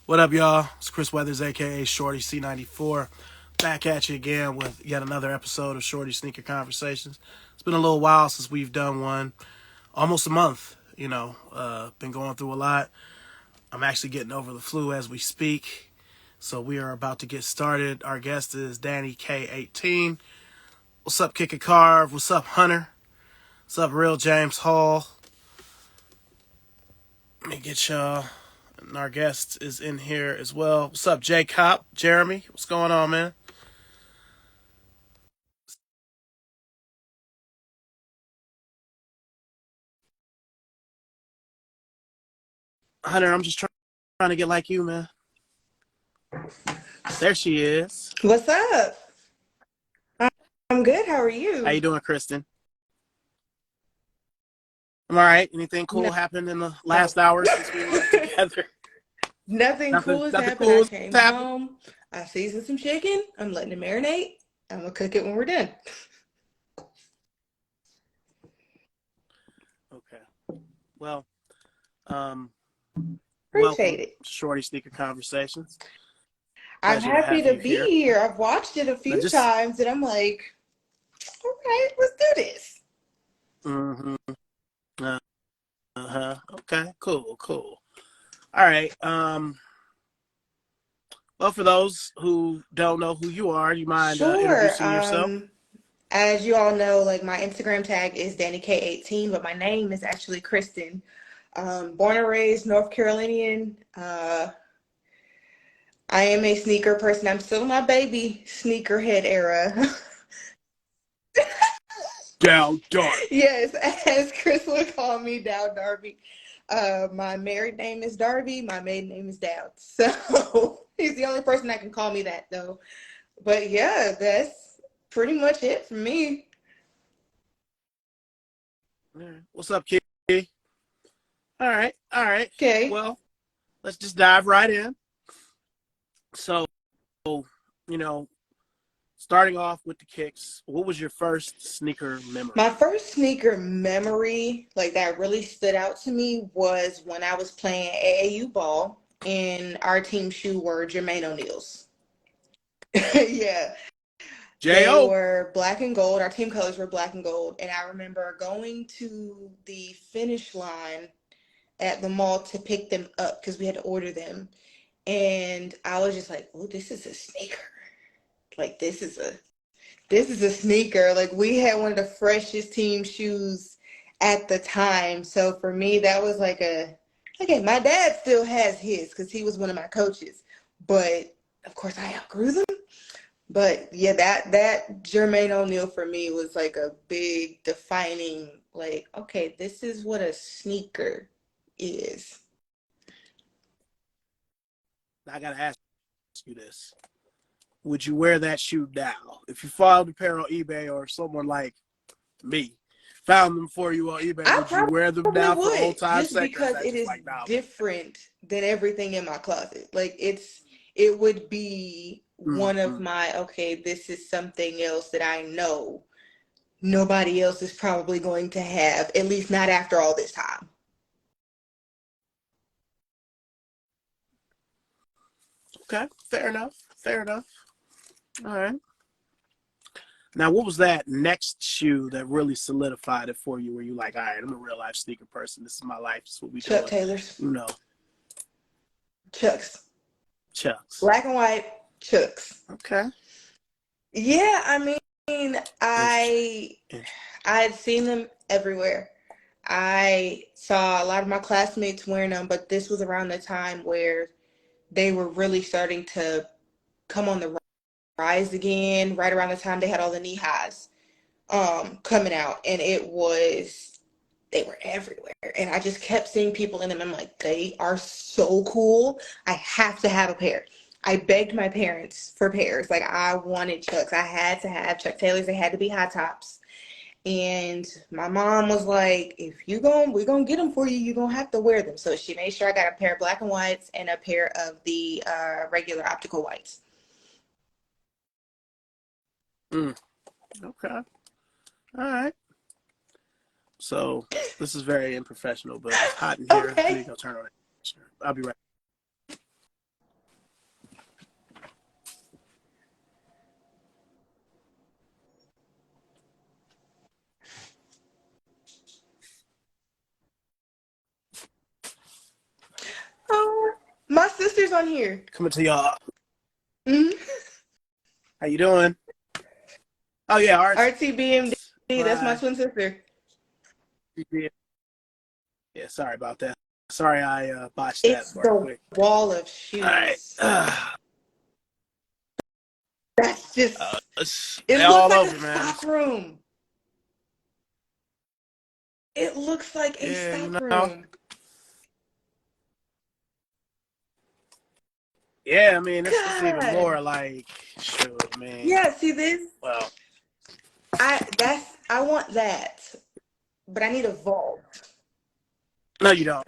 What up, y'all? It's Chris Weathers, aka Shorty C94, back at you again with yet another episode of Shorty Sneaker Conversations. It's been a little while since we've done one, almost a month. Been going through a lot. I'm actually getting over the flu as we speak, so we are about to get started. Our guest is Danny K18. What's up, Kick a Carve? What's up, Hunter? What's up, Real James Hall? Let me get y'all. And our guest is in here as well. What's up, Jay Cop? Jeremy? What's going on, man? Hunter, I'm just trying to get like you, man. There she is. What's up? I'm good. How are How you you? doing, Kristen? I'm all right. Anything cool No, happened in the last hour since we were together? nothing Nothing. cool has Nothing happened. I cool has came happened. home. I seasoned some chicken. I'm letting it marinate. I'm gonna cook it when we're done. Okay. Well, um, Appreciate welcome it. to Shorty Sneaker Conversations. I'm Pleasure to happy have to you be here. here. I've watched it a Now, few just. times and I'm like, all right, let's do this. Mm-hmm. Uh-huh. Okay. Cool. Cool. All right. Well, for those who don't know who you are, you mind Sure. introducing yourself? As you all know, like my Instagram tag is Danny K18, but my name is actually Kristen. Born and raised North Carolinian. I am a sneaker person. I'm still in my baby sneakerhead era. Down dark. Yes, as Chris would call me, Dow Darby. My married name is Darby. My maiden name is Dowd. So he's the only person that can call me that, though. But yeah, that's pretty much it for me. All right. What's up, kid? All right. All right. Okay. Well, let's just dive right in. So, you know, starting off with the kicks, what was your first sneaker My memory? first sneaker memory, like that really stood out to me, was when I was playing AAU ball and our team shoe were Jermaine O'Neill's. Yeah. They J.O. were black and gold. Our team colors were black and gold. And I remember going to the finish line at the mall to pick them up because we had to order them. And I was just like, oh, this is a sneaker. Like this is a sneaker. Like we had one of the freshest team shoes at the time. So for me, that was like a okay, my dad still has his because he was one of my coaches. But of course I outgrew them. But yeah, that Jermaine O'Neal for me was like a big defining, like, okay, this is what a sneaker is. I got to ask you this. Would you wear that shoe now? If you found a pair on eBay or someone like me found them for you on eBay, I would you wear them probably now for would, old time's just sake, or is because that it just is like, nah, different than everything in my closet. Like it would be one of mm-hmm. my, okay, this is something else that I know nobody else is probably going to have, at least not after all this time. Okay, fair enough. Fair enough. All right. Now, what was that next shoe that really solidified it for you? Where you like, all right, I'm a real life sneaker person. This is my life. This is what we Chuck doing. Taylors. You know, Chucks. Chucks. Black and white Chucks. Okay. Yeah, I mean, Interesting. I Interesting. I had seen them everywhere. I saw a lot of my classmates wearing them, but this was around the time where they were really starting to come on the rise again, right around the time they had all the knee highs coming out, and they were everywhere. And I just kept seeing people in them. I'm like, they are so cool. I have to have a pair. I begged my parents for pairs. Like I wanted Chucks. I had to have Chuck Taylors. They had to be high tops. And my mom was like, if we're gonna get them for you, you're gonna have to wear them. So she made sure I got a pair of black and whites and a pair of the regular optical whites. Mm, okay. All right. So this is very unprofessional, but it's hot in here. Let me Okay. go turn on it. Sure. I'll be right. Oh, my sister's on here. Coming to y'all. Mm-hmm. How you doing? Oh yeah, Arts. RTBMD, that's my My twin sister. yeah. Sorry about that. Sorry, I botched that It's part the quick. wall of All right. shoes. That's just, it They looks all like a over, man. stock room. It looks like a Yeah, you stock know. room. Yeah, I mean, it's even God. more like, shoot, I mean, Yeah, see this? well, I want that, but I need a vault. no, you don't.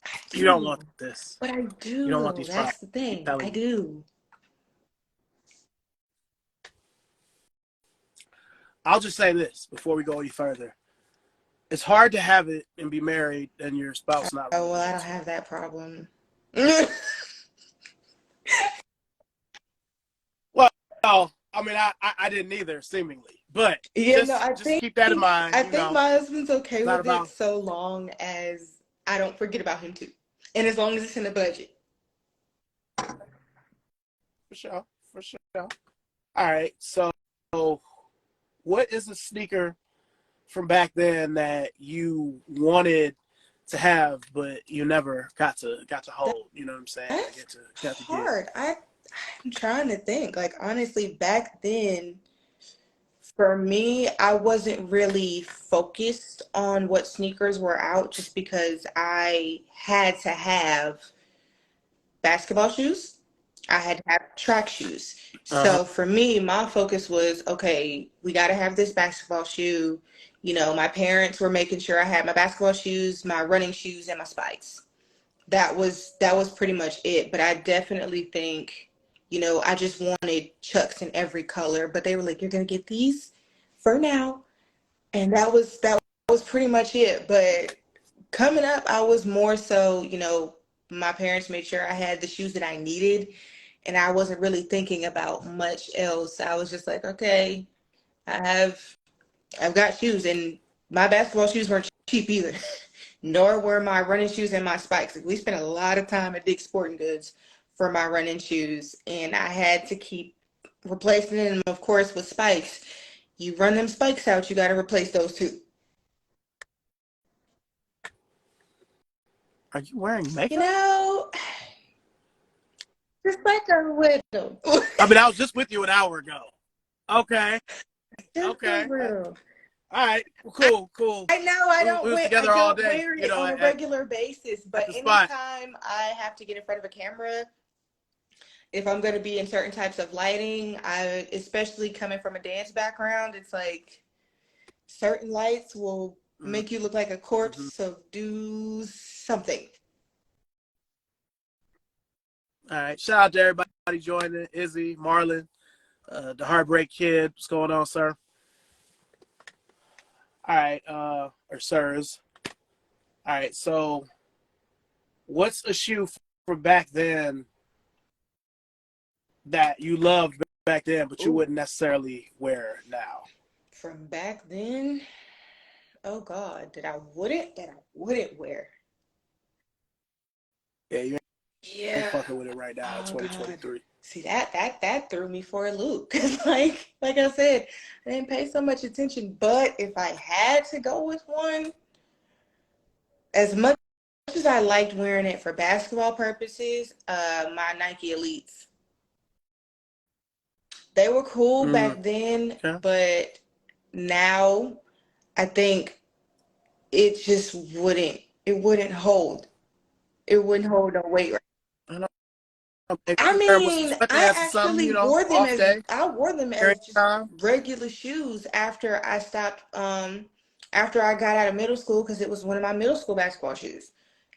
I You don't want do. this. But I You do don't want though. these problems. That's the I'm thing. I telling you. do. I'll just say this before we go any further. It's hard to have it and be married and your spouse not Oh, really well, I don't into it. have that problem. Well, I mean, I didn't either, seemingly, but Yeah, no, just keep that in mind. I You think know, my husband's okay it's not with it about so long as I don't forget about him too. And as long as it's in the budget. for sure, for sure. All right, so what is a sneaker from back then that you wanted to have, but you never got to That, hold? You know what I'm saying? that's Got to get. hard. I'm trying to think. Like honestly, back then, for me, I wasn't really focused on what sneakers were out just because I had to have basketball shoes. I had to have track shoes. Uh huh. So for me, my focus was okay, we got to have this basketball shoe. You know, my parents were making sure I had my basketball shoes, my running shoes, and my spikes. That was pretty much it. But I definitely think, I just wanted Chucks in every color, but they were like, "You're gonna get these for now," and that was pretty much it. But coming up, I was more so, my parents made sure I had the shoes that I needed, and I wasn't really thinking about much else. I was just like, okay, I have, I've got shoes, and my basketball shoes weren't cheap either, nor were my running shoes and my spikes. We spent a lot of time at Dick's Sporting Goods for my running shoes, and I had to keep replacing them, of course, with spikes. You run them spikes out, you got to replace those too. Are you wearing You makeup? know, just like a little. I mean, I was just with you an hour ago. Okay. Just a Okay. little. All right. Well, I, cool. Cool. I know We was I together all don't day. wear You it know, on a regular basis, at but the spot. anytime I have to get in front of a camera, if I'm going to be in certain types of lighting, I especially coming from a dance background, it's like certain lights will make you look like a corpse, Mm-hmm. so do something. All right. Shout out to everybody joining. Izzy, Marlon, the Heartbreak Kid. What's going on, sir? All right. Or sirs. All right. So, what's a shoe from back then that you loved back then, but you Ooh, wouldn't necessarily wear now? from back then, oh God, that I wouldn't wear. Yeah, you ain't Yeah. fucking with it right now in Oh God. 2023. See that threw me for a loop because like I said, I didn't pay so much attention. But if I had to go with one, as much as I liked wearing it for basketball purposes, my Nike Elites. They were cool Mm, back then, okay. but now I think it just wouldn't hold. It wouldn't hold no weight. I know. Maybe I you wear them with some mean, sweatpants or something, off day, I wore them every as just time. regular shoes after I stopped after I got out of middle school because it was one of my middle school basketball shoes.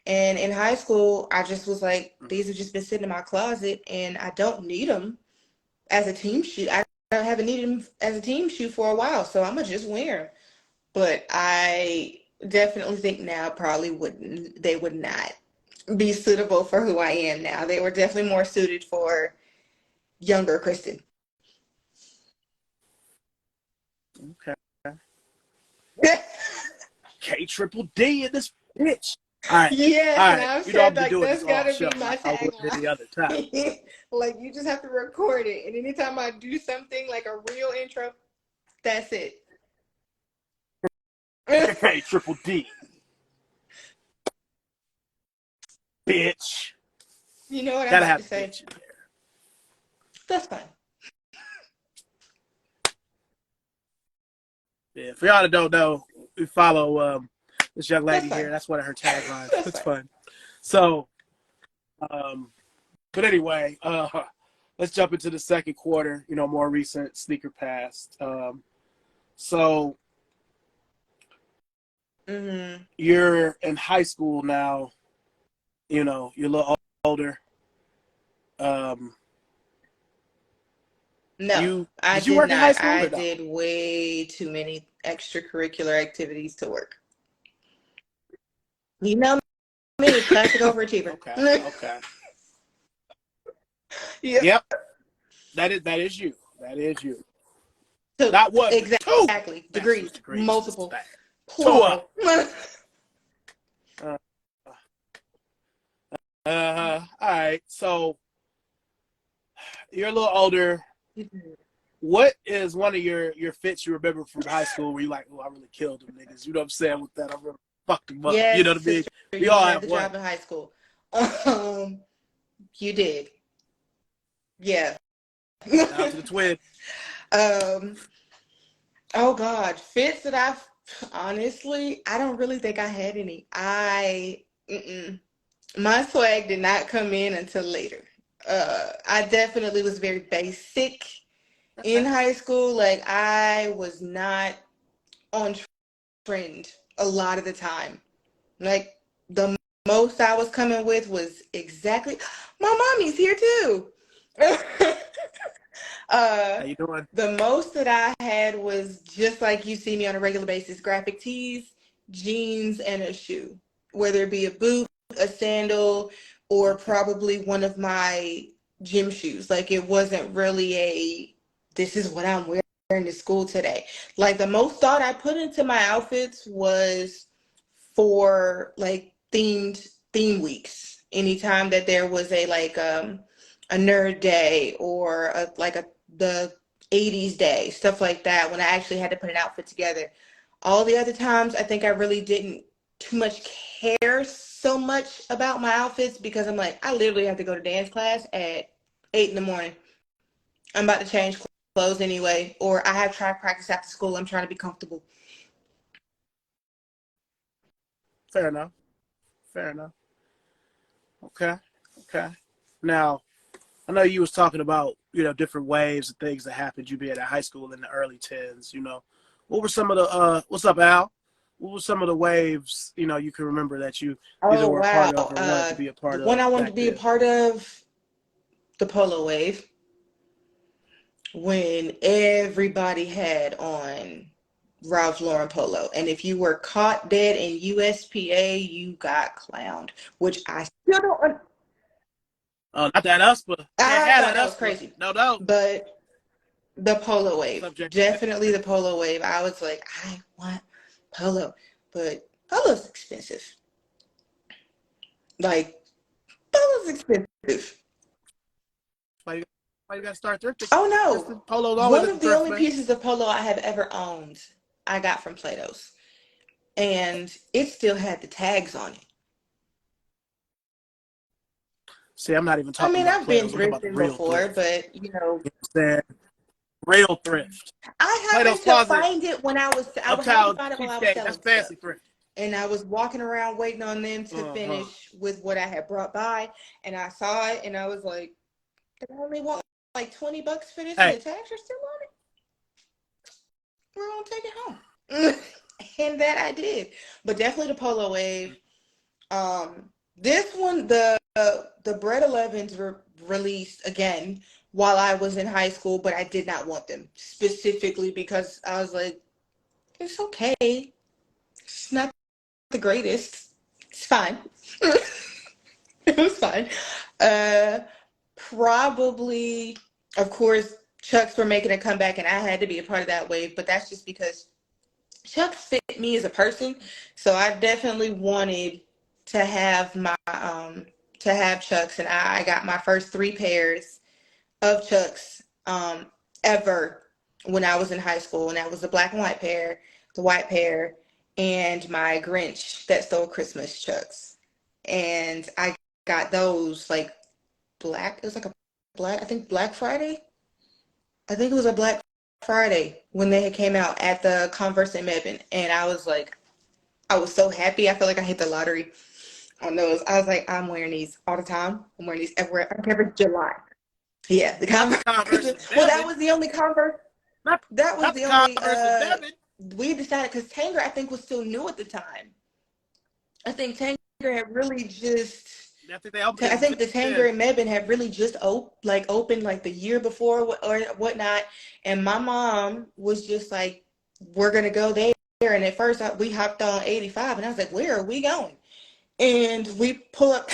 And in high school, I just was like, these have just been sitting in my closet and I don't need them as a team shoe. I haven't needed them as a team shoe for a while, so I'm gonna just wear them. But I definitely think now probably wouldn't they would not be suitable for who I am now. They were definitely more suited for younger Kristen. Okay. K triple D in this bitch. All right. Yes, All and right. I've You know said I've been like doing this that's all gotta show, be my like I would any other time. tagline. Like you just have to record it, and anytime I do something like a real intro, that's it. K triple D. Bitch. You know what I Gotta like have to the say? bitch in there. That's fine. Yeah, for y'all that don't know, we follow this young That's lady here. fine. That's one of her taglines. That's It's fine. fun. So, but anyway, let's jump into the second quarter. You know, more recent sneaker past. So you're in high school now. You know, you're a little older. Um, No, you I did you did work in high not. school I or no? did way too many extracurricular activities to work. You know me, classic overachiever. Okay, okay. Yeah. Yep, that is you. That is you. Two. Not one, but two Exactly. bachelor's Degrees. degrees. This is Multiple. bad. Two. Plural. Uh, all right. So you're a little older. What is one of your fits you remember from high school where you like, oh, I really killed them niggas? You know what I'm saying? With that, I really fucked them up. You know Yes, what I mean? sister, We you all had have the one. job in high school. Um, you did. Yeah. Shout out to the twin. um, oh God, fits that I've honestly, I don't really think I had any. My swag did not come in until later. I definitely was very basic in high school. Like I was not on trend a lot of the time. Like the most I was coming with was exactly my mommy's here too. uh How you doing? the most that I had was just like you see me on a regular basis, graphic tees, jeans, and a shoe. Whether it be a boot, a sandal, or Okay. probably one of my gym shoes. Like it wasn't really a this is what I'm wearing to school today. Like the most thought I put into my outfits was for like theme weeks. Anytime that there was a nerd day or the 80s day, stuff like that, when I actually had to put an outfit together. All the other times I think I really didn't too much care so much about my outfits because I'm like, I literally have to go to dance class at 8 in the morning. I'm about to change clothes anyway, or I have track practice after school. I'm trying to be comfortable. Fair enough. Fair enough. Okay. Okay. Now, I know you was talking about, you know, different waves and things that happened you being at high school in the early tens, you know. What were some of the what's up, Al? What were some of the waves, you know, you can remember that you either Oh were a wow. part of or wanted to be a The part one of I wanted to back be a then? part of, the polo wave, when everybody had on Ralph Lauren polo. And if you were caught dead in USPA, you got clowned, which I still don't Not that us, but can't I have know that that was us, but crazy. no, no. But the polo wave, Subject. definitely the polo wave. I was like, I want polo, but polo's expensive. Like polo's expensive. Why you got to start thrifting? Oh Kristen, no. Polo's always One at the of the thrift, only man. pieces of polo I have ever owned, I got from Plato's. And it still had the tags on it. See, I'm not even I talking mean, about I've been Plato's. I'm talking about the thrifting real before, thrift. but You know what I'm saying? Real thrift. I Plato's happened to Closet, find it when I happened to Uptown find it while I was Cheapskate. That's selling fancy stuff. thrift. And I was walking around waiting on them to Uh-huh. finish with what I had brought by. And I saw it and I was like, I only want like $20 for this and Hey, the tags are still on it. We're gonna take it home. And that I did. But definitely the polo wave. This one, the Bread 11s were released again while I was in high school, but I did not want them specifically because I was like, it's okay. It's not the greatest. It's fine. It was fun. Uh, Probably, of course, Chucks were making a comeback, and I had to be a part of that wave. But that's just because Chucks fit me as a person. So I definitely wanted to have my to have Chucks, and I got my first three pairs of Chucks ever when I was in high school, and that was the black and white pair, the white pair, and my Grinch that stole Christmas Chucks. And I got those like black. It was like a black. I think Black Friday. I think it was a Black Friday when they had came out at the Converse in Mebane, and I was like, I was so happy. I felt like I hit the lottery on those. I was like, I'm wearing these all the time. I'm wearing these everywhere. I don't care if it's July. Yeah, the Not the Converse. Converse and Well, that Devin. was the only Converse. Not, That was not the the only. Converse and Devin. We decided because Tanger I think was still new at the time. I think Tanger had really just. I think they opened I in think the Tanger 2010. and Mebane had really just opened like the year before or whatnot. And my mom was just like, "We're gonna go there." And at first we hopped on 85, and I was like, "Where are we going?" And we pull up.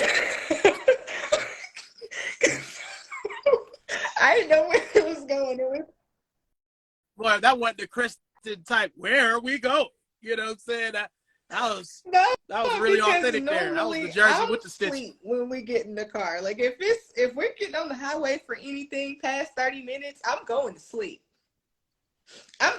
I didn't know where it was going. It was Boy, that wasn't the Kristen type. Where are we going? You know what I'm saying? That was no, that was really because authentic there. That was the normally jersey I'm with the stitch. asleep when we get in the car. Like if we're getting on the highway for anything past 30 minutes, I'm going to sleep. I'm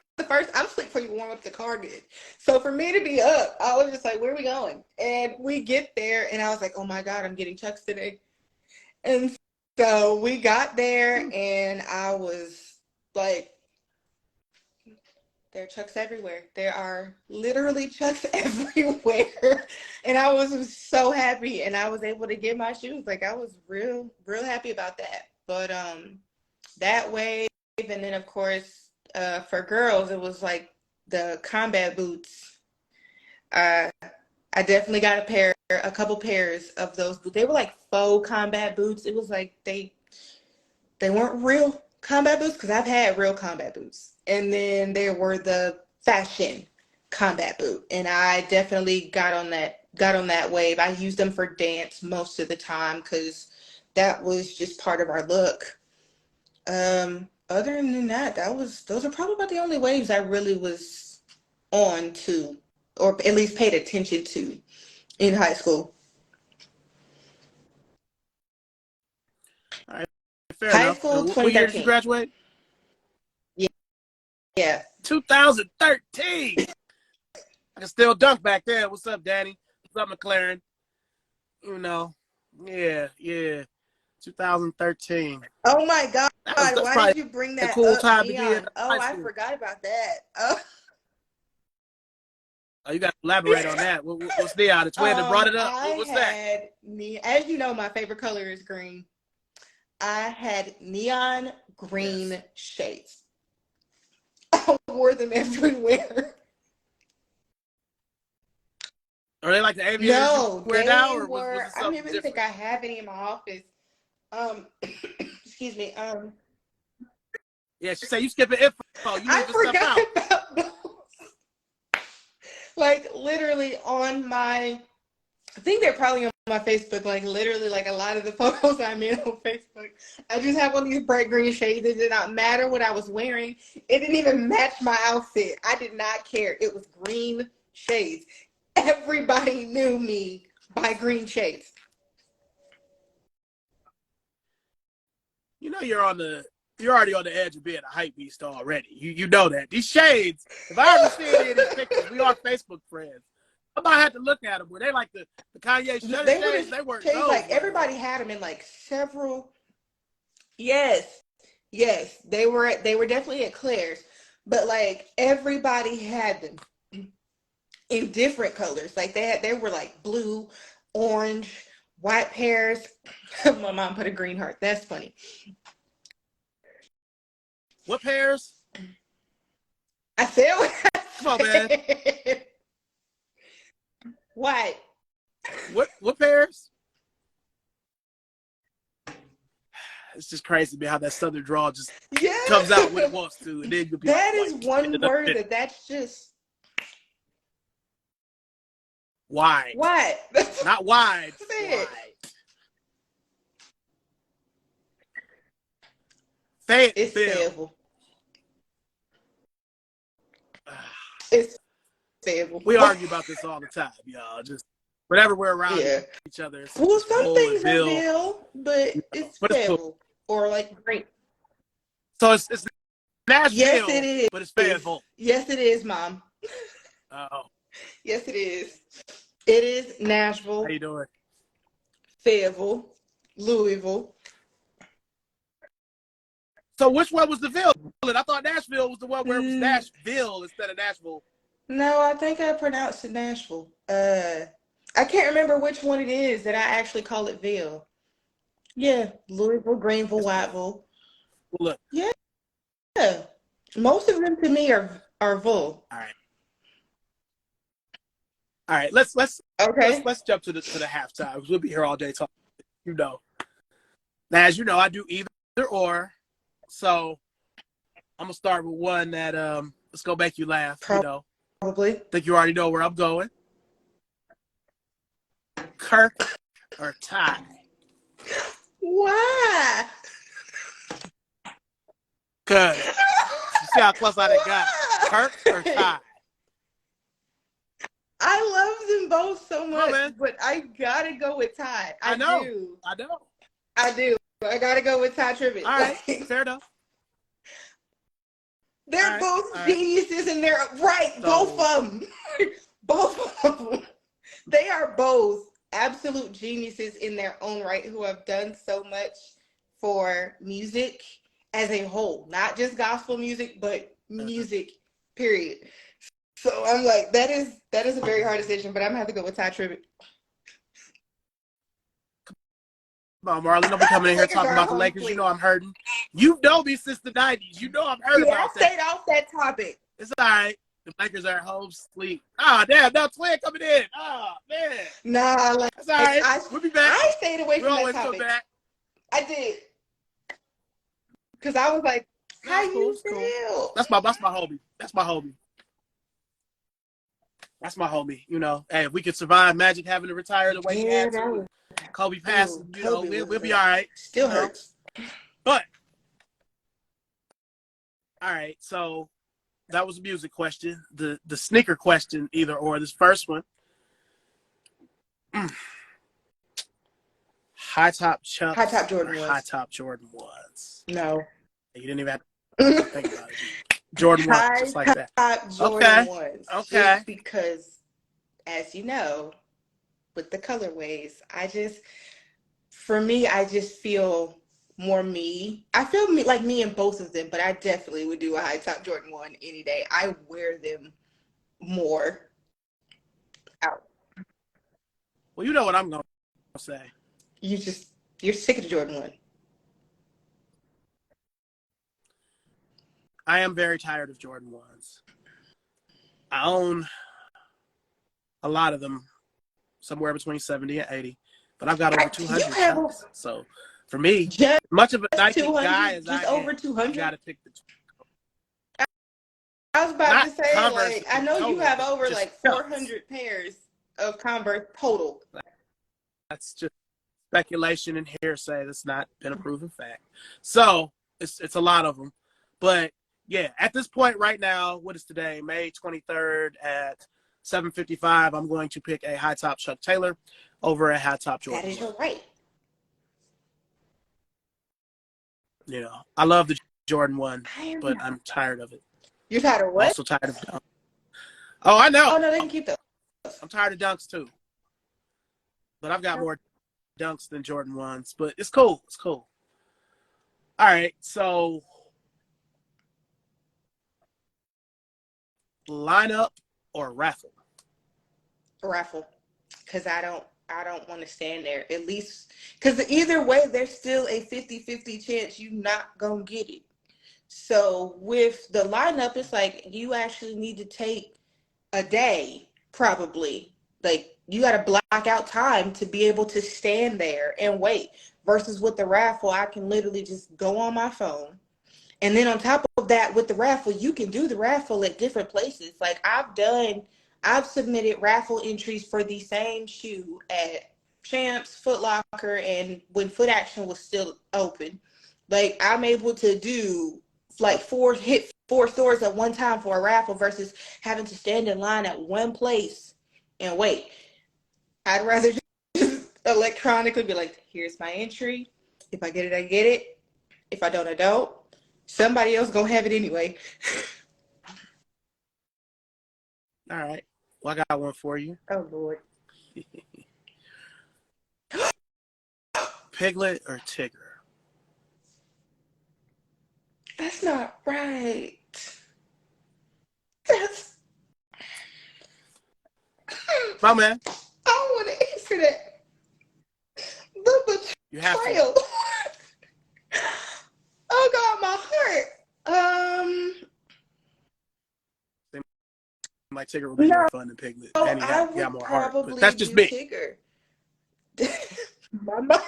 asleep before you warm up the car good. So for me to be up, I was just like, where are we going? And we get there and I was like, oh my God, I'm getting Chucks today. And so we got there and I was like, there are Chucks everywhere. There are literally Chucks everywhere. And I was so happy and I was able to get my shoes. Like I was real happy about that. But that wave, and then of course for girls it was like the combat boots. Uh I definitely got a couple pairs of those boots. They were like faux combat boots. It was like they weren't real combat boots because I've had real combat boots. And then there were the fashion combat boot. And I definitely got on that wave. I used them for dance most of the time because that was just part of our look. Other than that, those are probably about the only waves I really was on to, or at least paid attention to in high school. All right, fair High enough. school, What year did you 2013. graduate? Yeah, yeah. 2013. I can still dunk back then. What's up, Danny? What's up, McLaren? You know, yeah. 2013. Oh my God. That's Why probably did you bring a that cool up, time to be in Neon? Oh, high I school. forgot about that. Oh. Oh, you got to elaborate on that. What's the twin that brought it up? I What's that? had as you know, my favorite color is green. I had neon Yes. green shades. I wore them everywhere. Are they like the aviators you No, wear now, they or was were. it I don't something even think different? I have any in my office. Excuse me. Yeah, she said you skipping info. You I leaving stuff forgot out. about those. Like literally on my, I think they're probably on my Facebook. Like literally, like a lot of the photos I made on Facebook. I just have on these bright green shades. It did not matter what I was wearing. It didn't even match my outfit. I did not care. It was green shades. Everybody knew me by green shades. You know you're already on the edge of being a hype beast already. You know that. These shades, if I ever see any of these pictures, we are Facebook friends. I might have to look at them. Were they like the Kanye Shutter They were shades? just They weren't shades those, like were they? everybody had them in like several. Yes, yes, they were definitely at Claire's, but like everybody had them in different colors. Like they were like blue, orange, white pairs. My mom put a green heart. That's funny. What pairs? I said what Come on, I man. said. White. What pairs? It's just crazy to me how that southern draw just Yeah. comes out when it wants to, and then you'll be like That is white. one word that's just Wide. white. That's Not wide. it. Wide. It's Fayetteville. Fayetteville. It's Fayetteville. We argue about this all the time, y'all. Just whenever we're around Yeah. each other, it's Well, some Bull and things are Bill. Ville, but it's But it's cool. Fayetteville. Or like great. So it's Yes, Nashville, it is. but it's Fayetteville. Yes, it is, Mom. Oh, Yes, it is. It is Nashville, how you doing? Fayetteville, Louisville. So which one was the Ville? I thought Nashville was the one where it was Nashville instead of Nashville. No, I think I pronounced it Nashville. I can't remember which one it is that I actually call it Ville. Yeah, Louisville, Greenville, Whiteville. Well, look. Yeah. Most of them to me are Ville. All right. Let's Okay. let's jump to the halftime because we'll be here all day talking. You know. Now, as you know, I do either or. So I'm gonna start with one that let's go make you laugh. You know. Probably. I think you already know where I'm going. Kirk or Ty? Why? Good. You see how close I got? Kirk or Ty? I love them both so much, man. but I gotta go with Ty. I know. Do. I know. I do. I gotta go with Ty Tribbett. All right. Fair enough. They're both geniuses and they're right. So, both of them. Both of them. They are both absolute geniuses in their own right who have done so much for music as a whole. Not just gospel music, but music, period. So I'm like, that is a very hard decision, but I'm gonna have to go with Ty Tribbett. Come on, Marlon. Don't be coming in here talking about the Lakers. You know I'm hurting. You know me since the 90s. You know I'm hurt about that. I stayed off that topic. It's all right. The Lakers are at home sleep. Ah, damn. Now Twin coming in. Ah, man. Nah, like, that's all right. We'll be back. I stayed away from that topic. We always come back. I did. Because I was like, how you feel? Cool. That's my homie. That's my homie. That's my homie. You know, hey, if we could survive Magic having to retire the way he had to, Kobe passing, you know, we'll be all right. Still hurts. But, all right, so that was a music question. The sneaker question, either or. This first one. High top Chucks. High top Jordan ones. High top Jordan ones. No. You didn't even have to think about it. Jordan ones, just like that. High top Jordan ones. Okay. Just because, as you know, with the colorways, for me, I just feel more me. I feel like me in both of them, but I definitely would do a high top Jordan 1 any day. I wear them more out. Well, you know what I'm going to say. You're sick of the Jordan 1. I am very tired of Jordan 1s. I own a lot of them, somewhere between 70 and 80, but I've got over 200 Chucks. So for me, much of a Nike guy as I over am, 200. you got to pick the two. I was about to say, Converse, like, I know you have over like 400 pairs of Converse total. That's just speculation and hearsay. That's not been a proven fact. So it's a lot of them. But yeah, at this point right now, what is today? May 23rd at 7:55. I'm going to pick a high top Chuck Taylor over a high top Jordan. That is your right. You know, I love the Jordan 1, but I'm tired of it. You're tired of what? Also tired of Dunks. Oh, I know. Oh, no, they can keep those. I'm tired of Dunks, too. But I've got more Dunks than Jordan 1s. But it's cool. It's cool. All right, so lineup or raffle? Raffle. Because I don't want to stand there. At least, because either way, there's still a 50-50 chance you're not going to get it. So with the lineup, it's like you actually need to take a day, probably. Like, you got to block out time to be able to stand there and wait. Versus with the raffle, I can literally just go on my phone. And then on top of that, with the raffle, you can do the raffle at different places. Like, I've submitted raffle entries for the same shoe at Champs, Foot Locker, and when Foot Action was still open. Like I'm able to do like hit four stores at one time for a raffle versus having to stand in line at one place and wait. I'd rather just electronically be like, here's my entry. If I get it, I get it. If I don't, I don't. Somebody else gonna have it anyway. All right. Well, I got one for you. Oh Lord. Piglet or Tigger? That's not right. That's My man. I don't want to answer that. The You have to. betrayal. Oh God, my heart. Like Tigger would be more fun than Piglet, and I he got would more heart. But probably that's just do me. Tigger. My mom.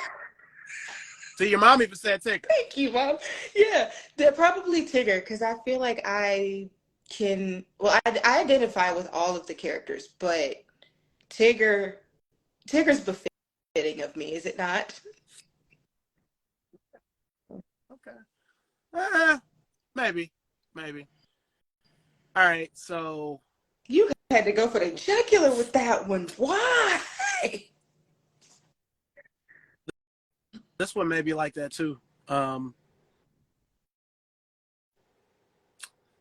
See, your mom even said Tigger. Thank you, Mom. Yeah, they're probably Tigger because I feel like I can. Well, I identify with all of the characters, but Tigger's befitting of me, is it not? Okay. Maybe. All right. So You had to go for the jugular with that one. Why? this one may be like that too.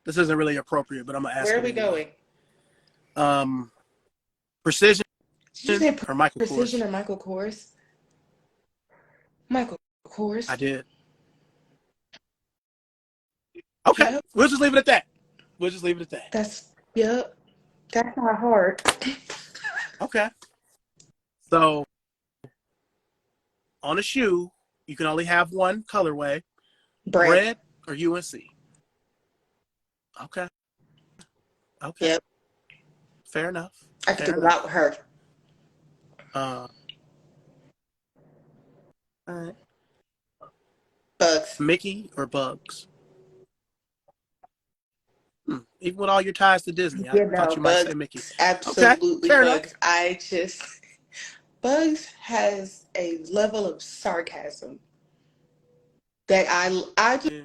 This isn't really appropriate, but I'm gonna ask Where are it we anyway. going? Precision Did you say or Michael Precision Kors? or Michael Kors? Michael I Kors. did. Okay. Yep. We'll just leave it at that. Yep. That's not hard. Okay. So on a shoe, you can only have one colorway: Bread. red or UNC. Okay. Yep. Fair enough. I could do a lot with her. All right. Bugs. Mickey or Bugs? Even with all your ties to Disney, I You thought know, you might say Bugs. Mickey. Okay, Absolutely fair enough. Bugs. Bugs has a level of sarcasm that Yeah.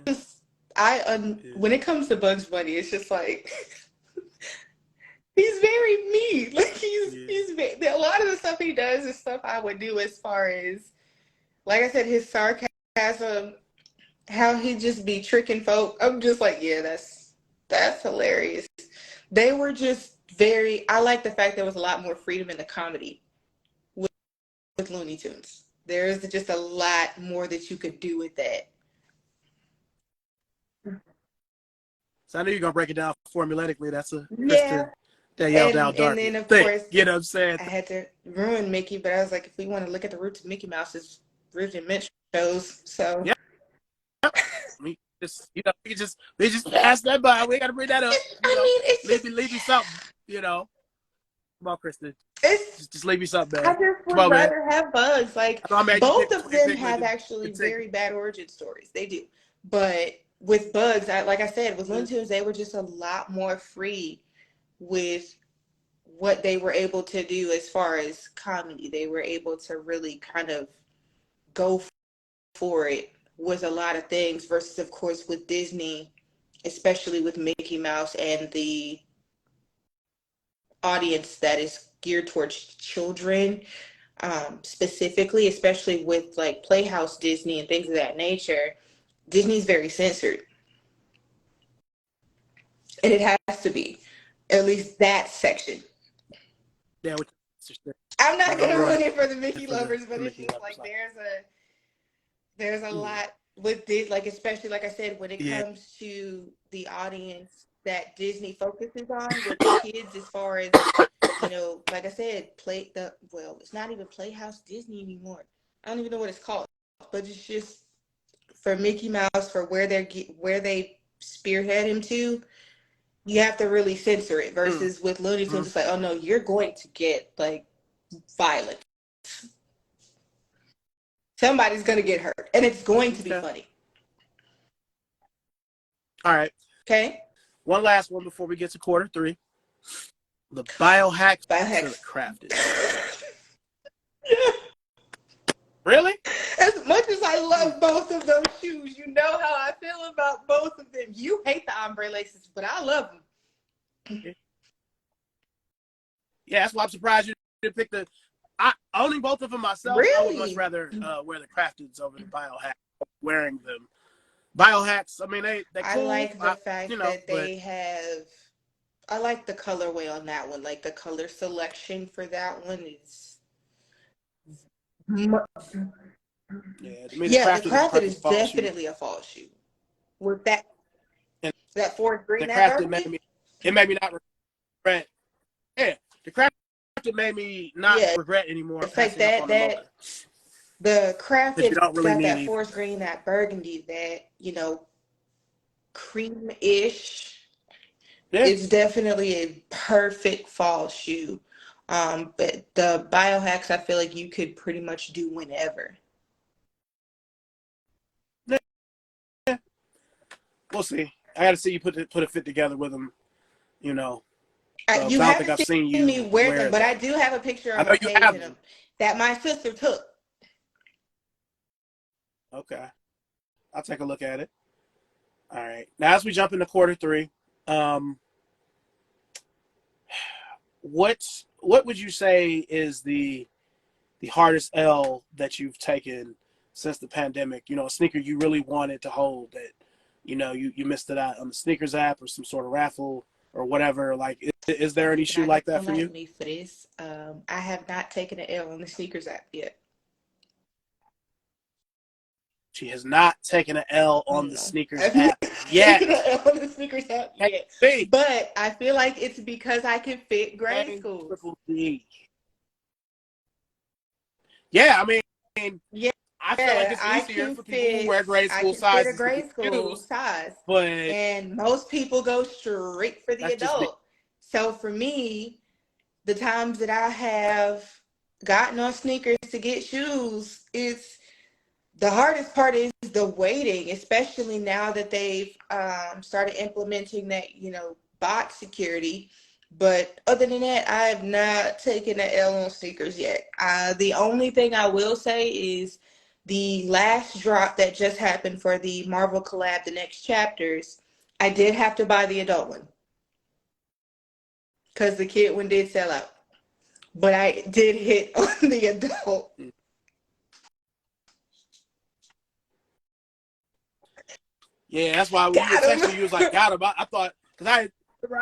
when it comes to Bugs Bunny, it's just like he's very mean. Like a lot of the stuff he does is stuff I would do as far as, like I said, his sarcasm, how he just be tricking folk. I'm just like, yeah, that's hilarious. They were just I like the fact there was a lot more freedom in the comedy with Looney Tunes. There's just a lot more that you could do with that. So I knew you're gonna break it down formulaically. That's a Yeah. Kristen Danielle Dow And Darby then of thing. course You know what I'm saying? I had to ruin Mickey, but I was like, if we want to look at the roots of Mickey Mouse's roots and Mint shows, so Yeah. We just pass that by. We gotta bring that up. it's Leave me something. Come on, Kristen. it's Just leave me something, I man. just Come would on, man. rather have Bugs. Like I made you both pick of between them Piglet have and actually Tigger. very bad origin stories. They do. But with Bugs, like I said, with Looney Mm. Tunes, they were just a lot more free with what they were able to do as far as comedy. They were able to really kind of go for it with a lot of things versus, of course, with Disney, especially with Mickey Mouse and the audience that is geared towards children, specifically, especially with like Playhouse Disney and things of that nature. Disney's very censored, and it has to be, at least that section. Yeah, I'm not but I'm gonna ruining ruin it for the it Mickey for the lovers, but it's Mickey just lovers. like there's a lot with this, like especially like I said, when it Yeah. comes to the audience that Disney focuses on with kids, as far as like I said, it's not even Playhouse Disney anymore. I don't even know what it's called, but it's just for Mickey Mouse, for where they spearhead him to. You have to really censor it. Versus with Looney Tunes, it's like, oh no, you're going to get like violent. Somebody's gonna get hurt, and it's going to be funny. All right. Okay. One last one before we get to quarter three. The biohacks to the crafted. Really? As much as I love both of those shoes. You know how I feel about both of them. You hate the ombre laces, but I love them. Yeah, that's why I'm surprised you didn't pick the. Owning both of them myself, I would much Really? rather wear the Crafteds over the Biohack. Wearing them Biohacks, I mean they I cool, like the fact that but they have. I like the colorway on that one. Like the color selection for that one is. yeah, to me the Yeah, the Crafted is a crafted perfect is fall shoe, definitely a fall shoe. With that and that forest green, the that Crafted made burgundy. me not regret. Yeah, the Crafted made me not Yeah, regret anymore it's like passing up on a mocha the because you crafted don't really got need that either. forest green, that burgundy, that cream-ish. Yeah, It's definitely a perfect fall shoe. But the biohacks, I feel like you could pretty much do whenever. yeah, we'll see. I got to see you put a fit together with them, you know, You because I don't think haven't I've seen seen me you wear them, wear but I them. do have a picture I on know my you page have in them them. that my sister took. Okay, I'll take a look at it. All right. Now, as we jump into quarter three, um, what would you say is the hardest L that you've taken since the pandemic? You know, a sneaker you really wanted to hold that, you missed it out on the sneakers app or some sort of raffle or whatever. Like, is there any You're shoe not like that gonna for you? like me for this. I have not taken an L on the sneakers app yet. She has not taken an L on the No, sneakers I've not app taken yet. an L on the sneakers app Hey, yet. B, But I feel like it's because I can fit grade gang, schools. triple D. Yeah, I mean, Yeah, I feel like it's I easier can for people who fit. wear grade I school can fit a sizes to get grade school shoes, size, but and most people go straight for the that's just me. adult. So for me, the times that I have gotten on sneakers to get shoes, it's the hardest part is the waiting, especially now that they've started implementing that, bot security. But other than that, I have not taken an L on sneakers yet. The only thing I will say is the last drop that just happened for the Marvel collab, The Next Chapters, I did have to buy the adult one because the kid one did sell out. But I did hit on the adult. Yeah, that's why when you were Got him. texting, you was like, "Got him." I thought because I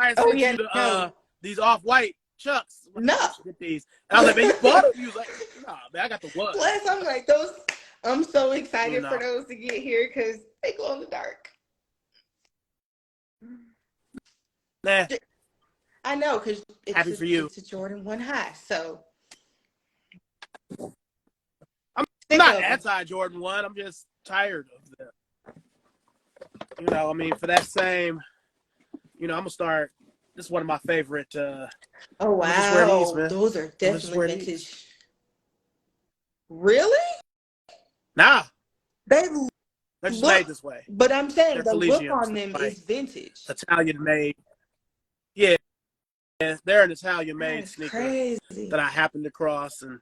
had Oh sent you yeah, no, these off white chucks. I'm like, no. oh, you should get these. And I was like, "Man, you bought them?" You was like, "Nah, man, I got the ones." Plus, I'm like those. I'm so You excited for know, those to get here because they glow in the dark. nah, I know because happy for you. it's a Jordan 1 high, so I'm sick not of them. anti Jordan 1. I'm just tired of them. I mean, for that same, I'm gonna start. This is one of my favorite. I'm Oh gonna just wear these, wow, man. those are I'm gonna just definitely wear these. vintage. Really? Nah, They they're just made look, this way. but I'm saying They're the look collegiums. on them They're like is vintage. Italian made. Yeah, they're an Italian That made is sneaker crazy. that I happened across, and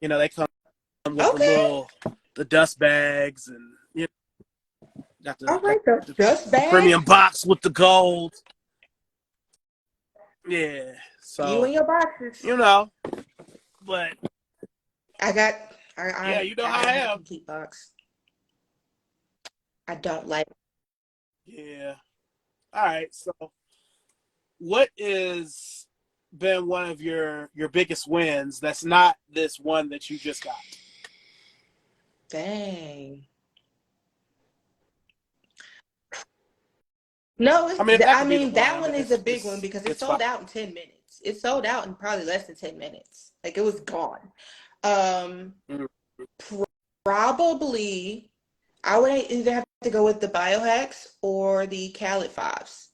they come with Okay, the dust bags, and got all got right, the the, dust the premium bags. box with the gold. Yeah, You so and your boxes. you know, but I got. yeah, I how I gotta have a am. complete box. I don't like. Yeah. All right. So, what is been one of your biggest wins? That's not this one that you just got. Dang. No, I mean, that I could be the mean that one. one is a big one because it It's fine. sold out in 10 minutes. It sold out in probably less than 10 minutes. Like it was gone. Um, Mm. Probably I would either have to go with the biohacks or the Khaled fives.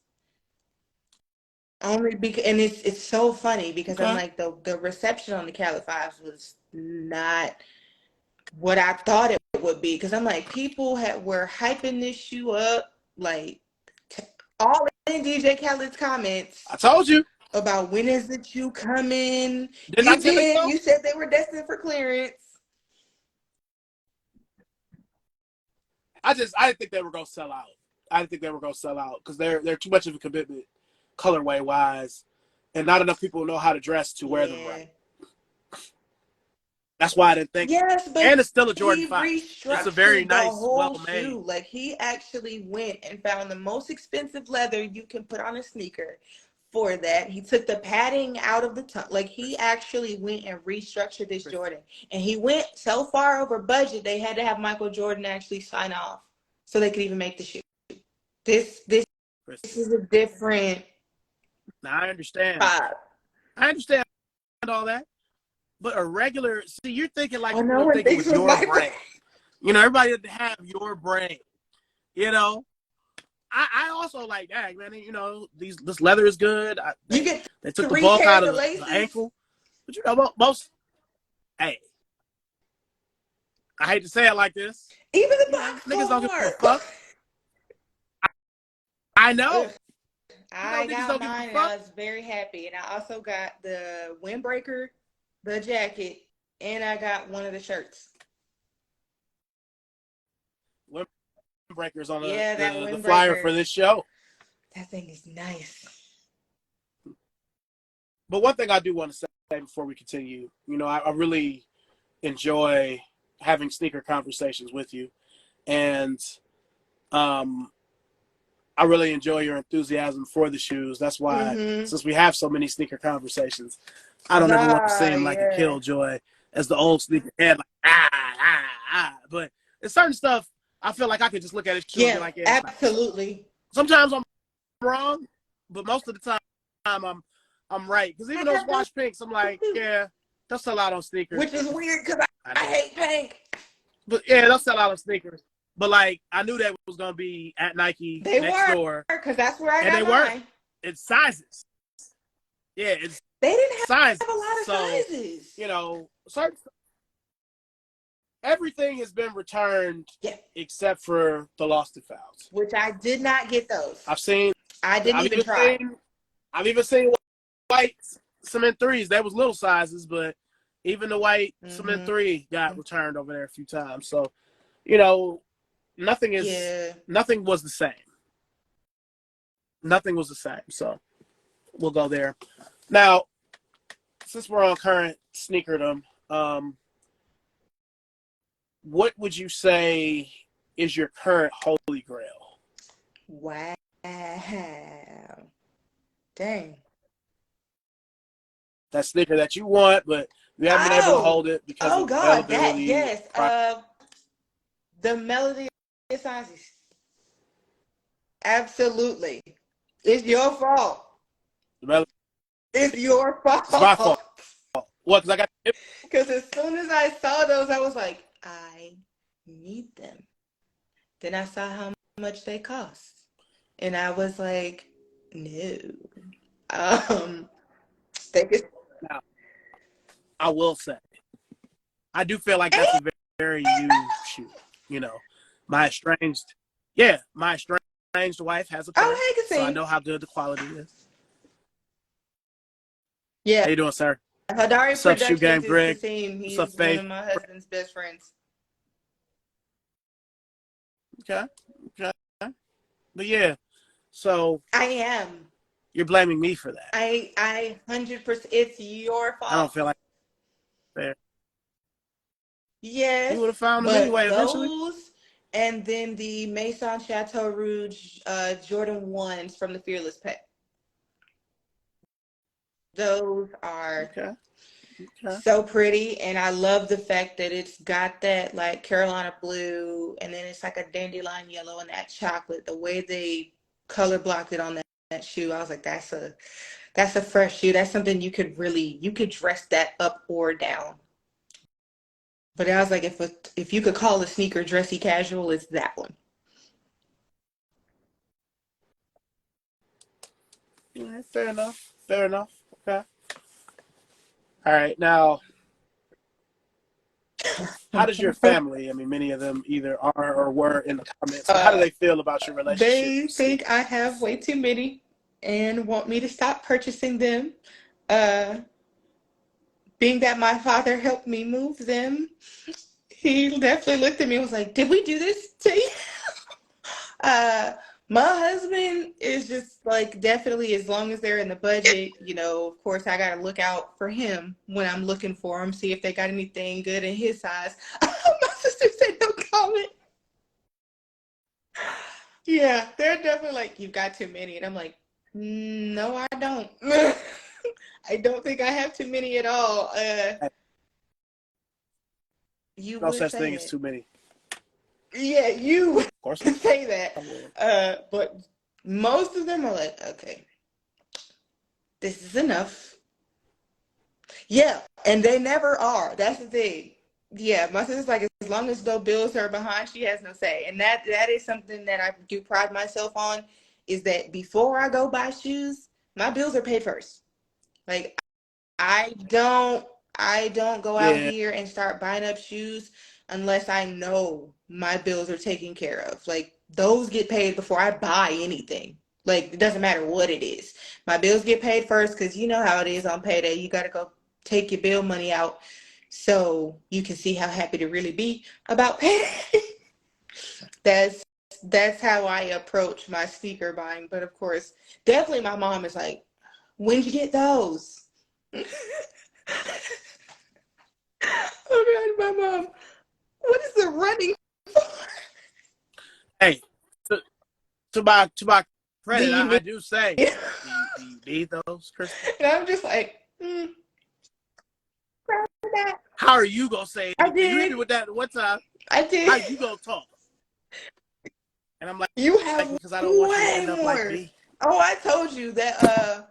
Only because and it's so funny because I'm Okay. like the reception on the Khaled fives was not what I thought it would be because I'm like people were hyping this shoe up like t- all in DJ Khaled's comments I told you. about when is the shoe coming. Didn't I You tell you did. so? You said they were destined for clearance. I didn't think they were gonna sell out. I didn't think they were gonna sell out because they're too much of a commitment, colorway wise, and not enough people know how to dress to wear them Yeah. right. That's why I didn't think. Yes, but And it's still a Jordan he 5. It's a very restructured the nice, well whole made. shoe. Like he actually went and found the most expensive leather you can put on a sneaker for that. He took the padding out of the tongue. Like he actually went and restructured this Jordan. And he went so far over budget, they had to have Michael Jordan actually sign off so they could even make the shoe. This is a different Now I understand. vibe. I understand all that. But a regular, see, you're thinking like I you know would when think it things was was your my brain. You know, everybody doesn't have your brain. You know, I also like, dang, man, you know, this leather is good. You get They took the 3 bulk pairs out of of the laces. ankle. But you know, most, hey, I hate to say it like this. Even the You know, box niggas don't give a part. fuck. I know. Ugh. You know, I niggas got don't give a mine and fuck. I was very happy. And I also got the windbreaker, the jacket, and I got one of the shirts. Windbreakers on Yeah, that the flyer for windbreaker. this show. That thing is nice. But one thing I do want to say before we continue, you know, I really enjoy having sneaker conversations with you. And I really enjoy your enthusiasm for the shoes. That's why, Mm-hmm. since we have so many sneaker conversations, I don't ever want to seem like a Yeah. killjoy as the old sneaker head, like, But it's certain stuff, I feel like I could just look at a shoe and be Yeah, like, yeah, it's nice. absolutely. Sometimes I'm wrong, but most of the time I'm right. Because even those wash pinks, I'm like, yeah, they'll sell out on sneakers. Which is weird because I hate pink. But yeah, they'll sell out on sneakers. But like, I knew that was gonna be at Nike next door, because that's where I got and they mine. were. It's sizes. Yeah, it's They didn't have sizes. a lot of sizes. You know, everything has been returned, except for the lost and fouls, which I did not get those. I've seen. I didn't even try. I've even seen white cement threes. They was little sizes, but even the white cement 3 got returned over there a few times. So, you know, nothing was the same. Nothing was the same. So we'll go there. Now, since we're on current sneakerdom, what would you say is your current holy grail? Wow. Dang. That sneaker that you want, but you haven't been able to hold it because of availability. The Melody of Sizes. Absolutely. It's your fault. It's your fault. It's my fault. What? Because as soon as I saw those, I was like, I need them. Then I saw how much they cost. And I was like, no. Now, I will say, I do feel like that's a very you shoe. You know, my estranged wife has a pair, so I know how good the quality is. Yeah. How you doing, sir? Hadari What's up, Shoe Game Greg? He's What's up, Faith? one of my husband's best friends. Okay. But yeah, so I am. You're blaming me for that. I 100%. It's your fault. I don't feel like fair. Yes. You would have found them anyway eventually. And then the Maison Chateau Rouge Jordan 1s from the Fearless Pack. Those are so pretty, and I love the fact that it's got that like Carolina blue, and then it's like a dandelion yellow and that chocolate. The way they color blocked it on that shoe, I was like, that's a fresh shoe. That's something you could dress that up or down. But I was like, if you could call a sneaker dressy casual, it's that one. Yeah, fair enough. Okay. All right. Now, how does your family, I mean, many of them either are or were in the comments, how do they feel about your relationship? They think I have way too many and want me to stop purchasing them. Being that my father helped me move them, he definitely looked at me and was like, did we do this to you? Uh, my husband is just like definitely as long as they're in the budget, of course I gotta look out for him when I'm looking for him, see if they got anything good in his size. My sister said no comment. Yeah, they're definitely like, you've got too many. And I'm like, no, I don't. I don't think I have too many at all. You No would such say thing as that. too many. Yeah, you Of course would say that. I would. But most of them are like, okay, this is enough. Yeah, and they never are. That's the thing. Yeah, my sister's like, as long as no bills are behind, she has no say. And that is something that I do pride myself on, is that before I go buy shoes, my bills are paid first. Like I don't I don't go out Yeah, here and start buying up shoes unless I know my bills are taken care of. Like those get paid before I buy anything. Like it doesn't matter what it is. My bills get paid first because you know how it is on payday. You got to go take your bill money out so you can see how happy to really be about payday. that's that's how I approach my sneaker buying. But of course, definitely my mom is like, "When'd you get those?" Oh God, my mom. What is the running for? hey, to, to my Do credit, you I need do say, it? do you need those, Crystal? And I'm just like, that. How are you gonna say I anything? You hit did. me with that one time. I How did. you gonna talk? And I'm You like, have because I don't want you to way end up like more. me. Oh, I told you that.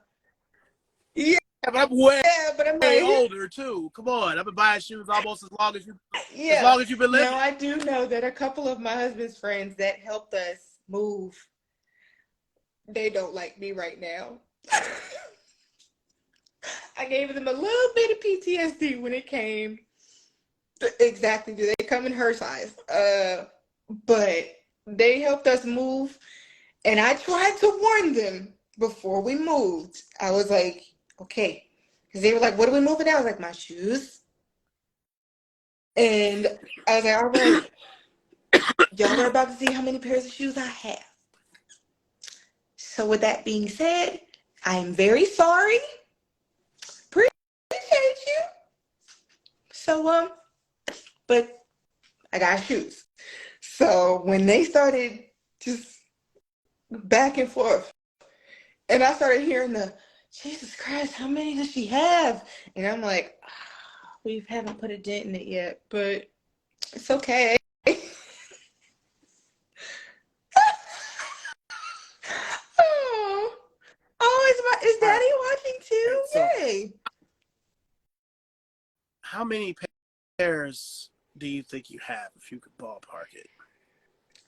Yeah, Yeah, but I'm way but I'm like, older too. Come on, I've been buying shoes almost as yeah. long as you've been Now living. I do know that a couple of my husband's friends that helped us move, they don't like me right now. I gave them a little bit of PTSD when it came. Exactly. Do they come in her size? But they helped us move, and I tried to warn them before we moved. I was like, okay, because they were like, "What are we moving out?" I was like, "My shoes," and I was like, "All right, y'all are about to see how many pairs of shoes I have." So with that being said, I am very sorry. Appreciate you. So but I got shoes. So when they started just back and forth, and I started hearing the, Jesus Christ, how many does she have? And I'm like, we haven't put a dent in it yet, but it's okay. Oh, is All right, Daddy watching too? so Yay. how many pairs do you think you have if you could ballpark it?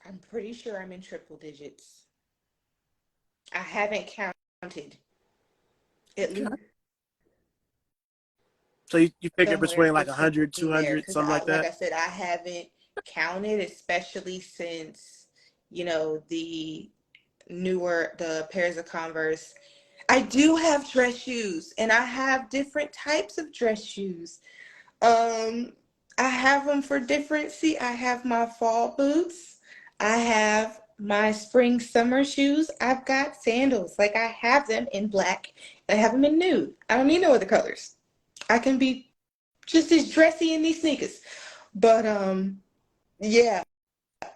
I'm pretty sure I'm in triple digits. I haven't counted. At Okay. least So you figure somewhere between like between 100, there. 200, Because something like like that? I said, I haven't counted, especially since, the the pairs of Converse. I do have dress shoes, and I have different types of dress shoes. Um, I have them for different. See, I have my fall boots. I have my spring summer shoes. I've got sandals. Like I have them in black. I have them in nude. I don't need no other colors. I can be just as dressy in these sneakers. But yeah,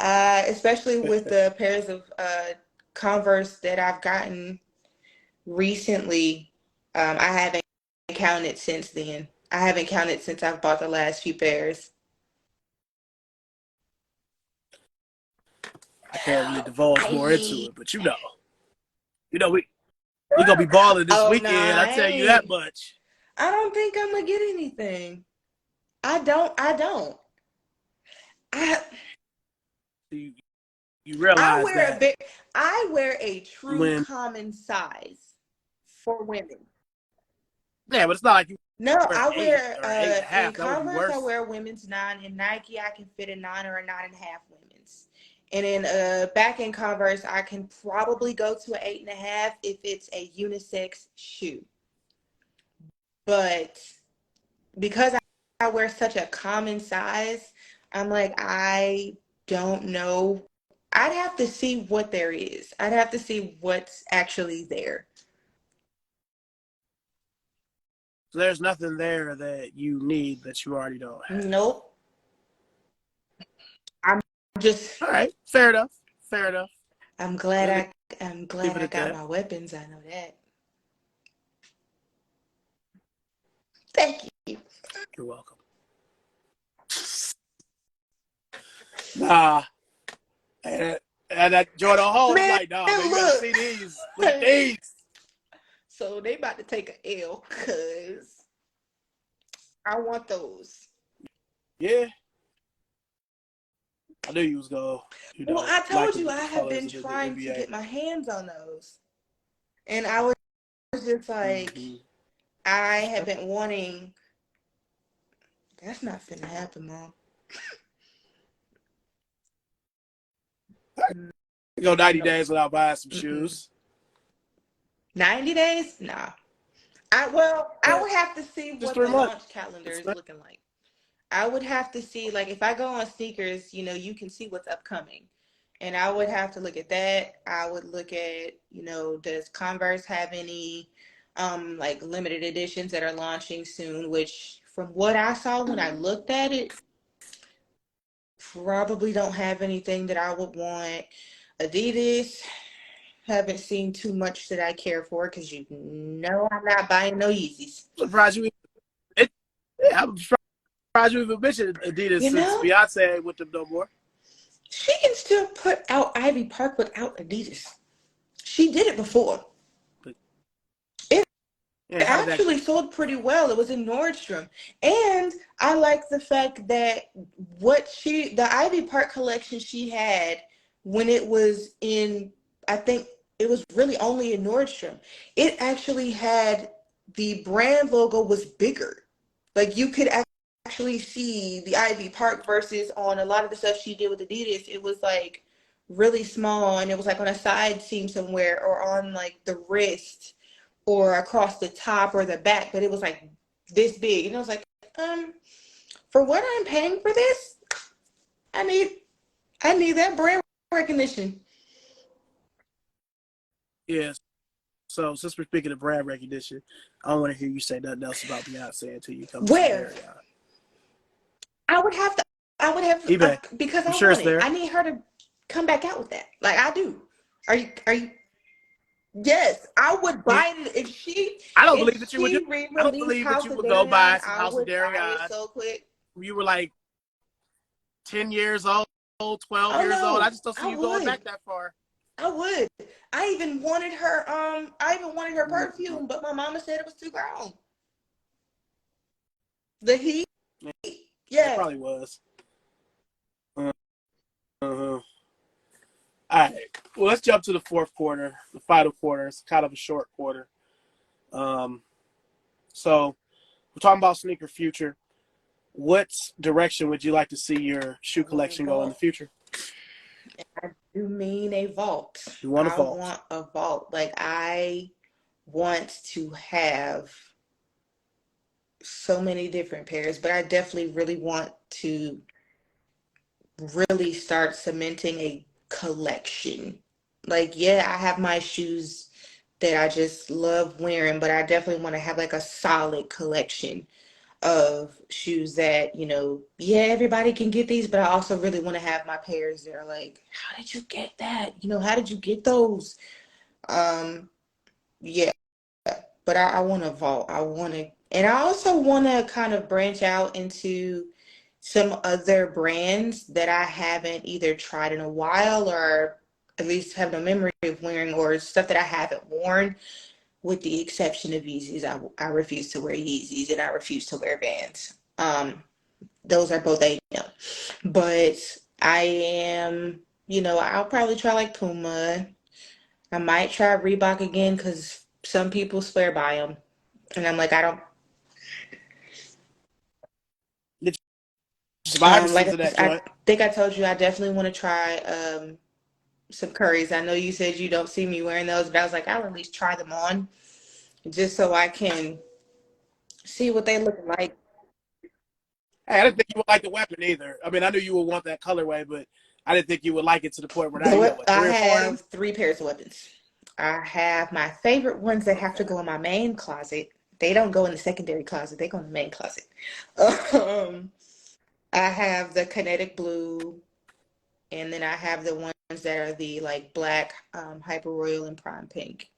especially with the pairs of Converse that I've gotten recently, I haven't counted since then. I haven't counted since I've bought the last few pairs. I can't really divulge I more into mean, it, but we gonna be balling this oh no, weekend. I I tell you that ain't. much. I don't think I'm gonna get anything. I don't. I You, you I realize wear a that big I wear a true when common size for women. yeah, but it's not like you No, wear I an eight wear or an eight and a in half. That would be Converse I worse. wear women's nine. In Nike I can fit a nine or a nine and a half women's. And in back in Converse I can probably go to an eight and a half if it's a unisex shoe. But because I wear such a common size, I'm like, I don't know I'd have to see what there is. I'd have to see what's actually there. So there's nothing there that you need that you already don't have. Nope. I'm just All right, fair enough. Fair enough. I'm glad We'll leave I'm glad it I at got that. my weapons. I know that. Thank you. You're welcome. Nah, and that Jordan Hall, I'm Man, like, nah, man, you got to look. see these. Look at these. So they about to take an L because I want those. Yeah, I knew you was going, Well, I like told them you with I the have colors been of the trying to NBA. get my hands on those. And I was just like, Mm-hmm. I have been wanting. That's not finna happen, Mom. Go 90 No. days without buying some Mm-mm. shoes. 90 days? Nah. I Yeah, would have to see just what the 3 months. launch calendar is looking like. I would have to see, like, if I go on sneakers, you can see what's upcoming. And I would have to look at that. I would look at, does Converse have any like limited editions that are launching soon, which from what I saw when I looked at it, probably don't have anything that I would want. Adidas, haven't seen too much that I care for because I'm not buying no Yeezys. I'm surprised you. It, yeah, I'm surprised you even mentioned Adidas You since know, Beyonce ain't with them no more. she can still put out Ivy Park without Adidas. She did it before. But It yeah, how did that go? actually sold pretty well. It was in Nordstrom. And I like the fact that the Ivy Park collection she had when it was in, I think it was really only in Nordstrom, it actually had the brand logo was bigger. Like you could actually see the Ivy Park versus on a lot of the stuff she did with Adidas, it was like really small and it was like on a side seam somewhere or on like the wrist or across the top or the back, but it was like this big. And I was like, for what I'm paying for this, I need I need that brand recognition. Yeah. So since we're speaking of brand recognition, I don't want to hear you say nothing else about Beyonce until you come to some Where Darion. I would have to, I would have eBay. because I'm I sure want it's it. there. I need her to come back out with that. Like I do. Are you? Yes, I would buy it if she I don't if believe that you would do. she I don't re-released believe that House you of would go buy Darion. some I House of would buy it Darion. so quick. You were like 10 years old, 12 Oh years old. I no, just don't see I you going would. back that far. I would. I even wanted her Mm-hmm. perfume, but my mama said it was too grown. The heat, Yeah, it yeah. probably was. Uh-huh. All right. Well, let's jump to the fourth quarter, the final quarter. It's kind of a short quarter. Um, so we're talking about sneaker future. What direction would you like to see your I shoe want a collection go in the vault. future? I do mean a vault. You want a I vault. want a vault. Like I want to have so many different pairs, but I definitely really want to really start cementing a collection. Like, yeah, I have my shoes that I just love wearing, but I definitely want to have like a solid collection of shoes that, yeah, everybody can get these, but I also really want to have my pairs that are like, how did you get that? How did you get those? Um, yeah, but I want to vault. And I also want to kind of branch out into some other brands that I haven't either tried in a while or at least have no memory of wearing or stuff that I haven't worn, with the exception of Yeezys. I refuse to wear Yeezys and I refuse to wear Vans. Those are both a no. But I am, I'll probably try like Puma. I might try Reebok again because some people swear by them. And I'm like, I don't, Get you some moccasins like in that I joint. think I told you, I definitely want to try some curries. I know you said you don't see me wearing those, but I was like, I'll at least try them on just so I can see what they look like. Hey, I didn't think you would like the weapon either. I mean, I knew you would want that colorway, but I didn't think you would like it to the point where now The you got what, I three or four of them? have three pairs of weapons. I have my favorite ones that have to Okay. go in my main closet. They don't go in the secondary closet. They go in the main closet. Um, I have the kinetic blue, and then I have the ones that are the like black, hyper royal and prime pink.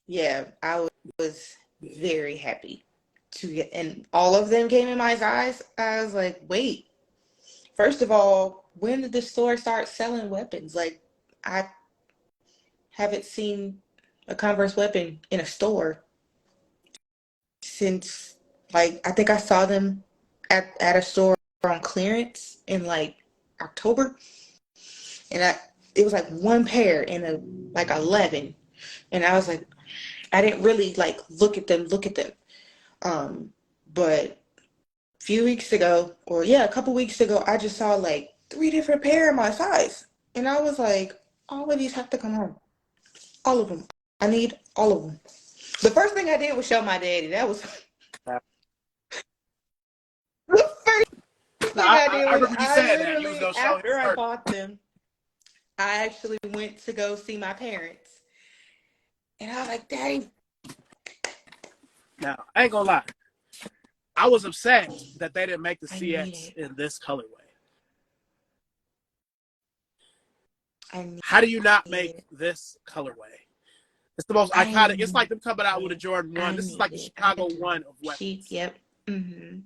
Yeah, I was very happy to get, and all of them came in my size. I was like, wait, first of all, when did the store start selling weapons? Like, I haven't seen a Converse weapon in a store since, like, I think I saw them at a store on clearance in like October, and it was like one pair in a like 11, and I was like, I didn't really like look at them. Um, but a few weeks ago, or yeah, a couple weeks ago, I just saw like three different pair in my size, and I was like, all of these have to come home, all of them. I need all of them. The first thing I did was show my daddy. That was the first No, thing I did I was remember you I saying that you was literally, gonna show him after I first. bought them, I actually went to go see my parents. And I was like, Daddy, Now, I ain't gonna lie. I was upset that they didn't make the I need CX it. in this colorway. I need How do you not make it. this colorway? It's the most I iconic. It's need like them coming out with a it. Jordan 1. I This is need like the it. I Chicago do. 1 of Chic, weapons. yep. Mm-hmm.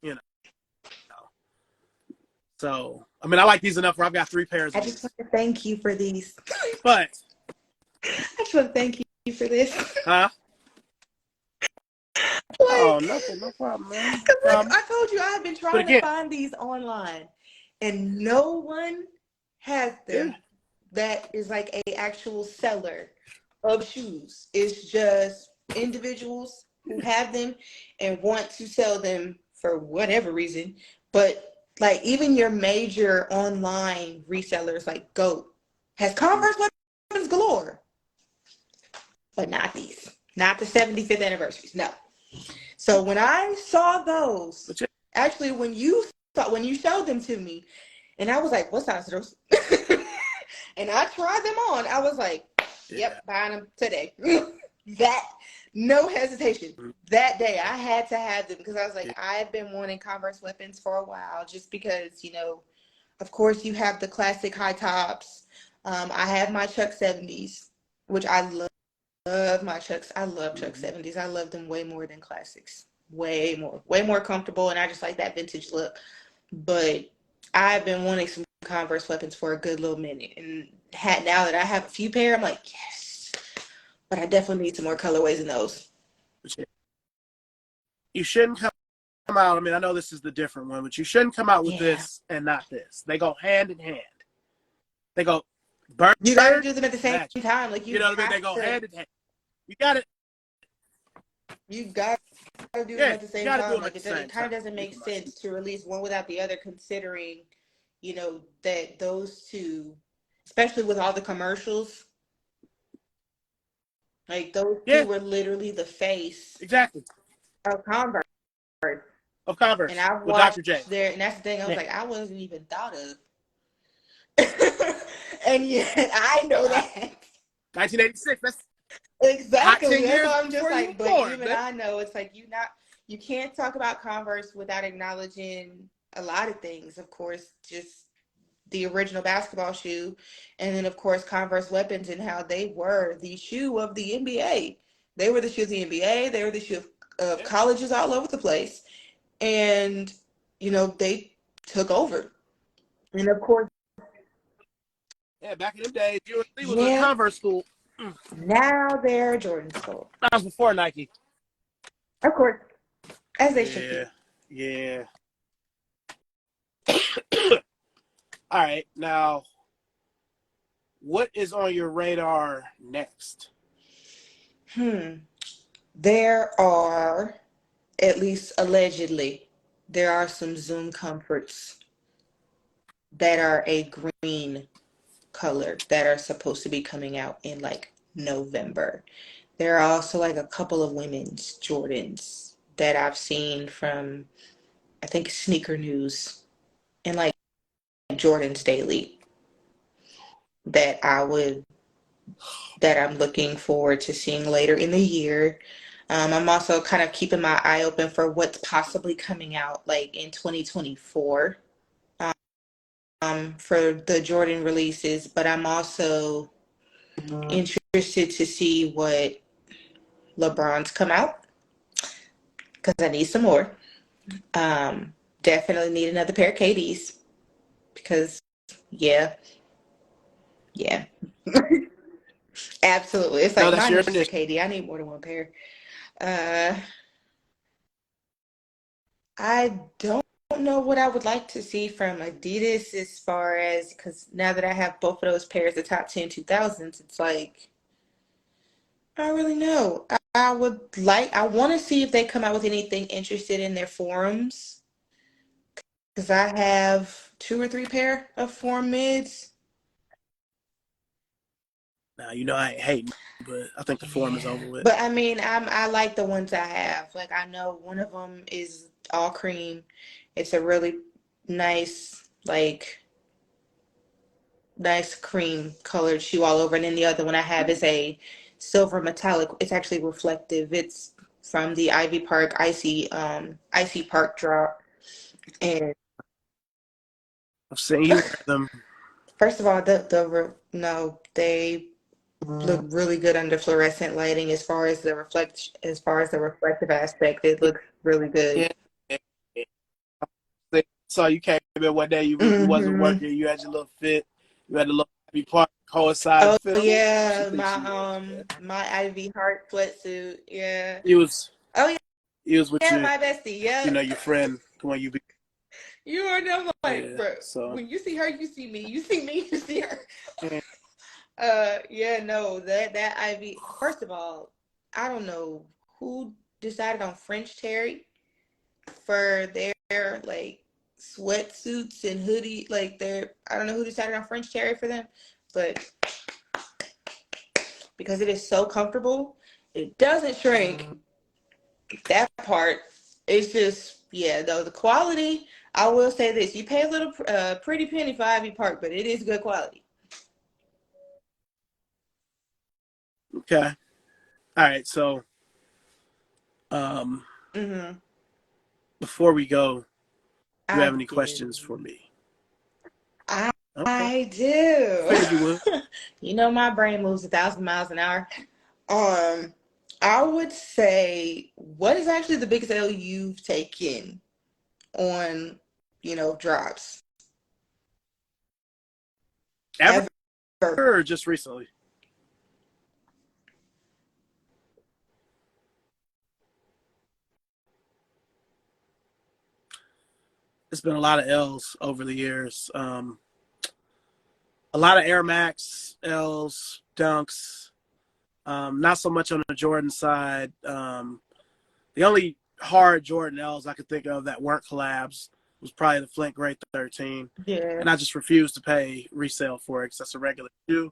You know. So, I mean, I like these enough where I've got three pairs I of just these. want to thank you for these. But, I just want to thank you for this. huh? Oh, Like, nothing. No problem, man. No cause like problem. I told you, I've been But trying to again, find these online, and no one has yeah. them. That is like a actual seller of shoes. It's just individuals who have them and want to sell them for whatever reason. But like even your major online resellers like GOAT has Converse weapons galore, but not these. Not the 75th anniversaries. No. So when I saw those, But yeah, actually when you showed them to me, and I was like, what size are those? And I tried them on. I was like, yeah. yep, buying them today. That no hesitation. That day I had to have them because I was like, Yeah. I have been wanting Converse weapons for a while, just because, of course you have the classic high tops. I have my Chuck 70s, which I love my Chucks. I love Chuck Mm-hmm. 70s. I love them way more than classics. Way more comfortable, and I just like that vintage look. But I've been wanting some Converse weapons for a good little minute, and now that I have a few pair, I'm like, yes. But I definitely need some more colorways in those. But yeah. You shouldn't come out. I mean, I know this is the different one, but you shouldn't come out with Yeah, this and not this. They go hand in hand. They go you got to bird, do them at the same magic. time. Like You know what I mean? They go hand in hand. You got it. you got to do them Yeah, at the you same got to do time. them at Like the it same kind time. of doesn't You make can must. sense to release one without the other, considering, that those two, especially with all the commercials, like those two Yeah, were literally the face exactly. of Converse. Of And Converse I've with watched Dr. J. and that's the thing, I was Yeah. like, I wasn't even thought of. And yet I know Wow. that. 1986. That's hot Exactly. 10 That's years why I'm just before you like, were but born, even man. I know it's like you can't talk about Converse without acknowledging a lot of things. Of course, just the original basketball shoe, and then of course Converse weapons and how they were the shoe of the NBA. They were the shoe of the NBA. They were the shoe of Yeah. colleges all over the place, and they took over. And of course, Yeah, back in them days, USC was a yeah, Converse school. Mm. now they're Jordan School. That was before Nike. Of course, as they should Yeah. be. Yeah. All right. Now, what is on your radar next? There are, at least allegedly, there are some Zoom comforts that are a green color that are supposed to be coming out in like November. There are also like a couple of women's Jordans that I've seen from, I think, Sneaker News. and like Jordan Staley that I'm looking forward to seeing later in the year. I'm also kind of keeping my eye open for what's possibly coming out like in 2024 for the Jordan releases, but I'm also interested to see what LeBron's come out because I need some more. Definitely need another pair of KDs because yeah, yeah, absolutely. It's No, like that's mine your is just a initiative. KD. I need more than one pair. Uh, I don't know what I would like to see from Adidas as far as because now that I have both of those pairs, the top 10 2000s, it's like I don't really know. I want to see if they come out with anything interested in their forums because I have two or three pair of form mids. Now, I ain't hating, but I think the form is over Yeah, with. but I mean, I like the ones I have. Like I know one of them is all cream. It's a really nice, like nice cream colored shoe all over, and then the other one I have is a silver metallic. It's actually reflective. It's from the Ivy Park Icy Park drop. And I've seen you wear them. first of all, no, they look really good under fluorescent lighting as far as the reflective aspect. It looks really good. Yeah. So you came in one day, you wasn't Hmm. working, you had your little fit, you had the little happy part coincide Oh fit. Ooh, she yeah, thinks she is, man. my Ivy Heart sweatsuit. Yeah. He was Oh he was with yeah, your my bestie. Yep. your friend the one you be. You are know like, Yeah. bro. So When you see her, you see me. You see me, you see her. yeah. Yeah, no, that Ivy. First of all, I don't know who decided on French Terry for their like sweatsuits and hoodie. Like their, I don't know who decided on French Terry for them, but because it is so comfortable, it doesn't shrink. That part, it's just yeah. Though the quality, I will say this: you pay a little pretty penny for Ivy Park, but it is good quality. Okay. All right. So um Hmm. before we go, do you I have any questions do. for me? I Okay. I do. Figured you would. You know my brain moves 1,000 miles an hour. Um, I would say, what is actually the biggest L you've taken on, drops Ever ever? or just recently? It's been a lot of L's over the years. A lot of Air Max L's, dunks. Not so much on the Jordan side. The only hard Jordan L's I could think of that weren't collabs was probably the Flint Great 13. Yeah. And I just refuse to pay resale for it because that's a regular shoe.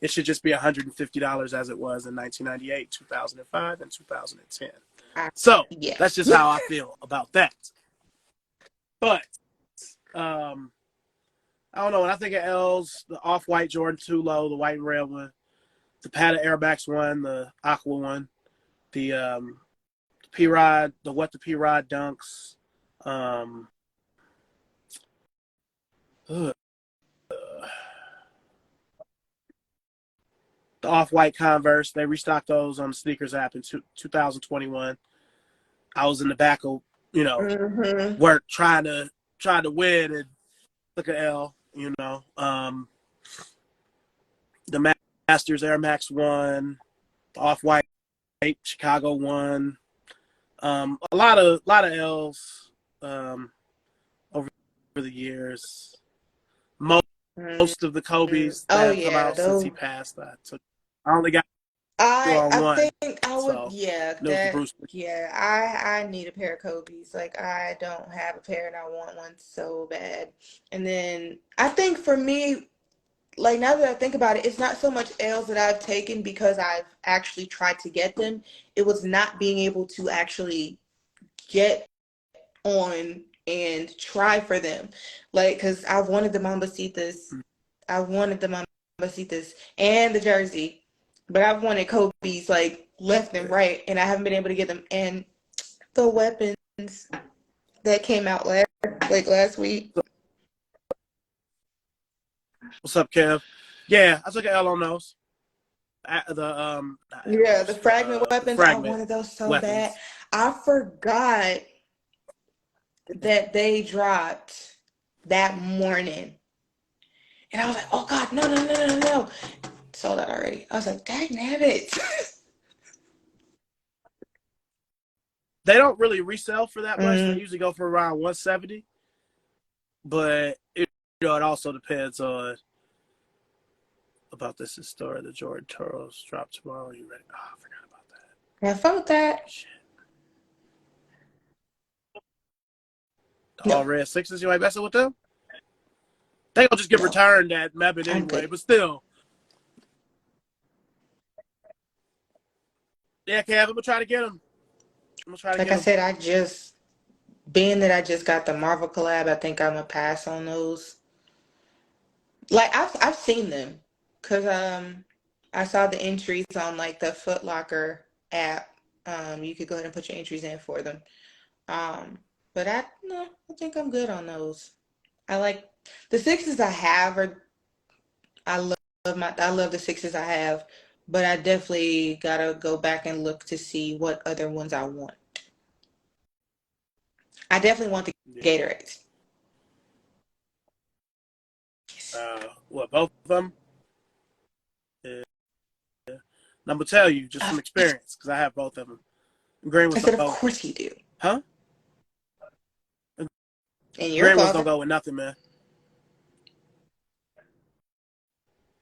It should just be $150 as it was in 1998, 2005, and 2010. I, So yeah. that's just how I feel about that. But um, I don't know. When I think of L's, the off white Jordan 2 low, the white and red one, the padded Air Max one, the aqua one, the P Rod, the P Rod dunks, um, uh, the off white Converse. They restocked those on the sneakers app in 2021. I was in the back of Hmm. work trying to win and took a L. The Masters Air Max one, the off white Chicago one. A lot of L's over the years. Most of the Kobe's that Oh have come yeah, out since he though. passed. I only got two I on I one, think I would, so yeah, it was the Bruce. I need a pair of Kobe's. Like I don't have a pair and I want one so bad. And then I think for me, like now that I think about it, it's not so much L's that I've taken because I've actually tried to get them. It was not being able to actually get on and try for them. Like, because I wanted the Mambacitas. I wanted the Mambacitas and the jersey. But I've wanted Kobe's like left and right, and I haven't been able to get them. And the weapons that came out last week. What's up, Kev? Yeah, I took an L on those. The fragment The weapons. I fragment wanted those so bad. weapons. I forgot that they dropped that morning. And I was like, oh God, no. Sold out already. I was like, dang it. They don't really resell for that much. They Mm-hmm. usually go for around 170. But it also depends on about this story. The Jordan Toros drop tomorrow. You ready? Oh, I forgot about that. I felt that. Shit. No, All red sixes. You ain't messing with them? They gonna just get no, returned at Mebane I'm anyway. good. But still, yeah, Kev, I'm gonna try to get them. Like I said, being that I just got the Marvel collab, I think I'm gonna pass on those. Like I've seen them, cause I saw the entries on like the Foot Locker app. You could go ahead and put your entries in for them. But I think I'm good on those. I like the sixes I have, or I love the sixes I have, but I definitely gotta go back and look to see what other ones I want. I definitely want the Gatorades. What, both of them? Yeah. And I'm gonna tell you just from experience because I have both of them. Green I ones said, don't of go, course you do. huh? And your Green ones don't father. go with nothing, man.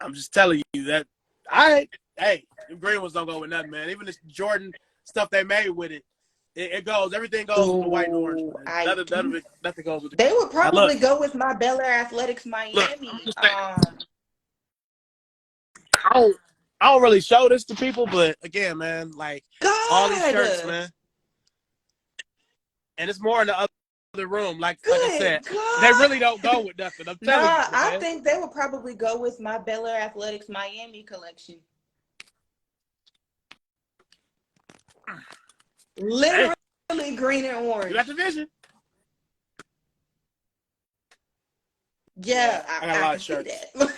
I'm just telling you that. Hey, the green ones don't go with nothing, man. Even this Jordan stuff they made with it goes. Everything goes with the white and orange, Ooh, man. I None of do. it, nothing goes with the They green. would Now look, probably go with my Bel Air Athletics I'm Miami. just saying. I don't really show this to people, but again, man, like all these shirts, God, man, and it's more in the other room. Like I good said, they God. really don't go with nothing. I'm Nah, telling you, I man. think they would probably go with my Bel Air Athletics Miami collection. Hey, Literally green and you got orange. the vision. Yeah, Yeah, I got a I lot can of see shirts, that.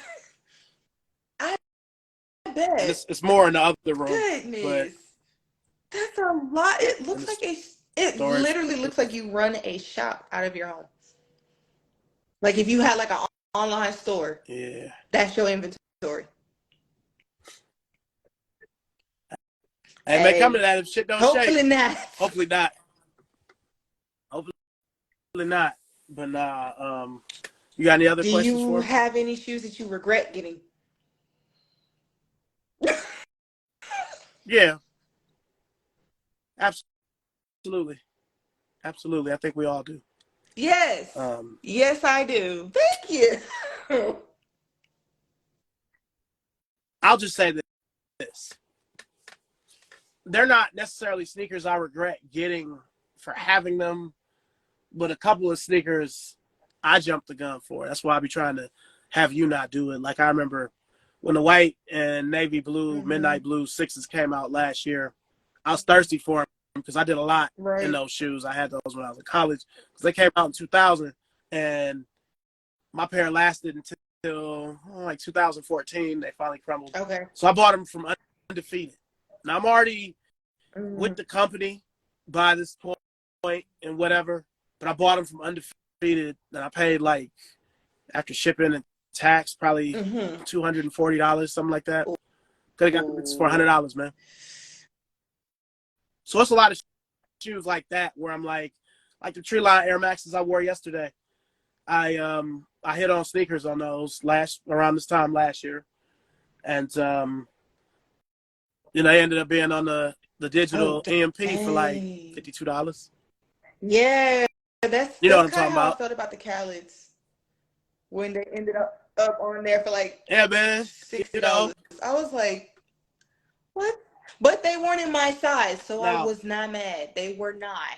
I and bet. it's more in the other room, but Goodness. That's a lot. It in looks the like it storage. literally looks like you run a shop out of your home. Like if you had like an online store, Yeah. that's your inventory. Hey, may come to Hey, that if shit don't shake. hopefully not. Hopefully not. Hopefully not. But you got any other Do questions you for me? have any shoes that you regret getting? Yeah, absolutely, absolutely. I think we all do. Yes. Um, Yes, I do. Thank you. I'll just say this: they're not necessarily sneakers I regret getting for having them, but a couple of sneakers I jumped the gun for. That's why I be trying to have you not do it. Like I remember when the white and navy blue, Hmm. midnight blue sixes came out last year. I was thirsty for them because I did a lot in Right. those shoes. I had those when I was in college because they came out in 2000, and my pair lasted until like 2014. They finally crumbled, Okay. so I bought them from Undefeated. Now I'm already Hmm. with the company by this point and whatever, but I bought them from Undefeated, and I paid like after shipping and tax probably Hmm. $240, something like that. Could have got them for Ooh. $100, man. So it's a lot of shoes like that where I'm like the Tree Line Air Maxes I wore yesterday. I hit on sneakers on those around this time last year, and they ended up being on the Oh, digital EMP for like dang. $52. Yeah, that's You know what that's I'm kind of talking how I about? felt about the Khaled's when they ended up on there for like Yeah, man. You know. $60. I was like, what? But they weren't in my size, so I Now, was not mad. They were not.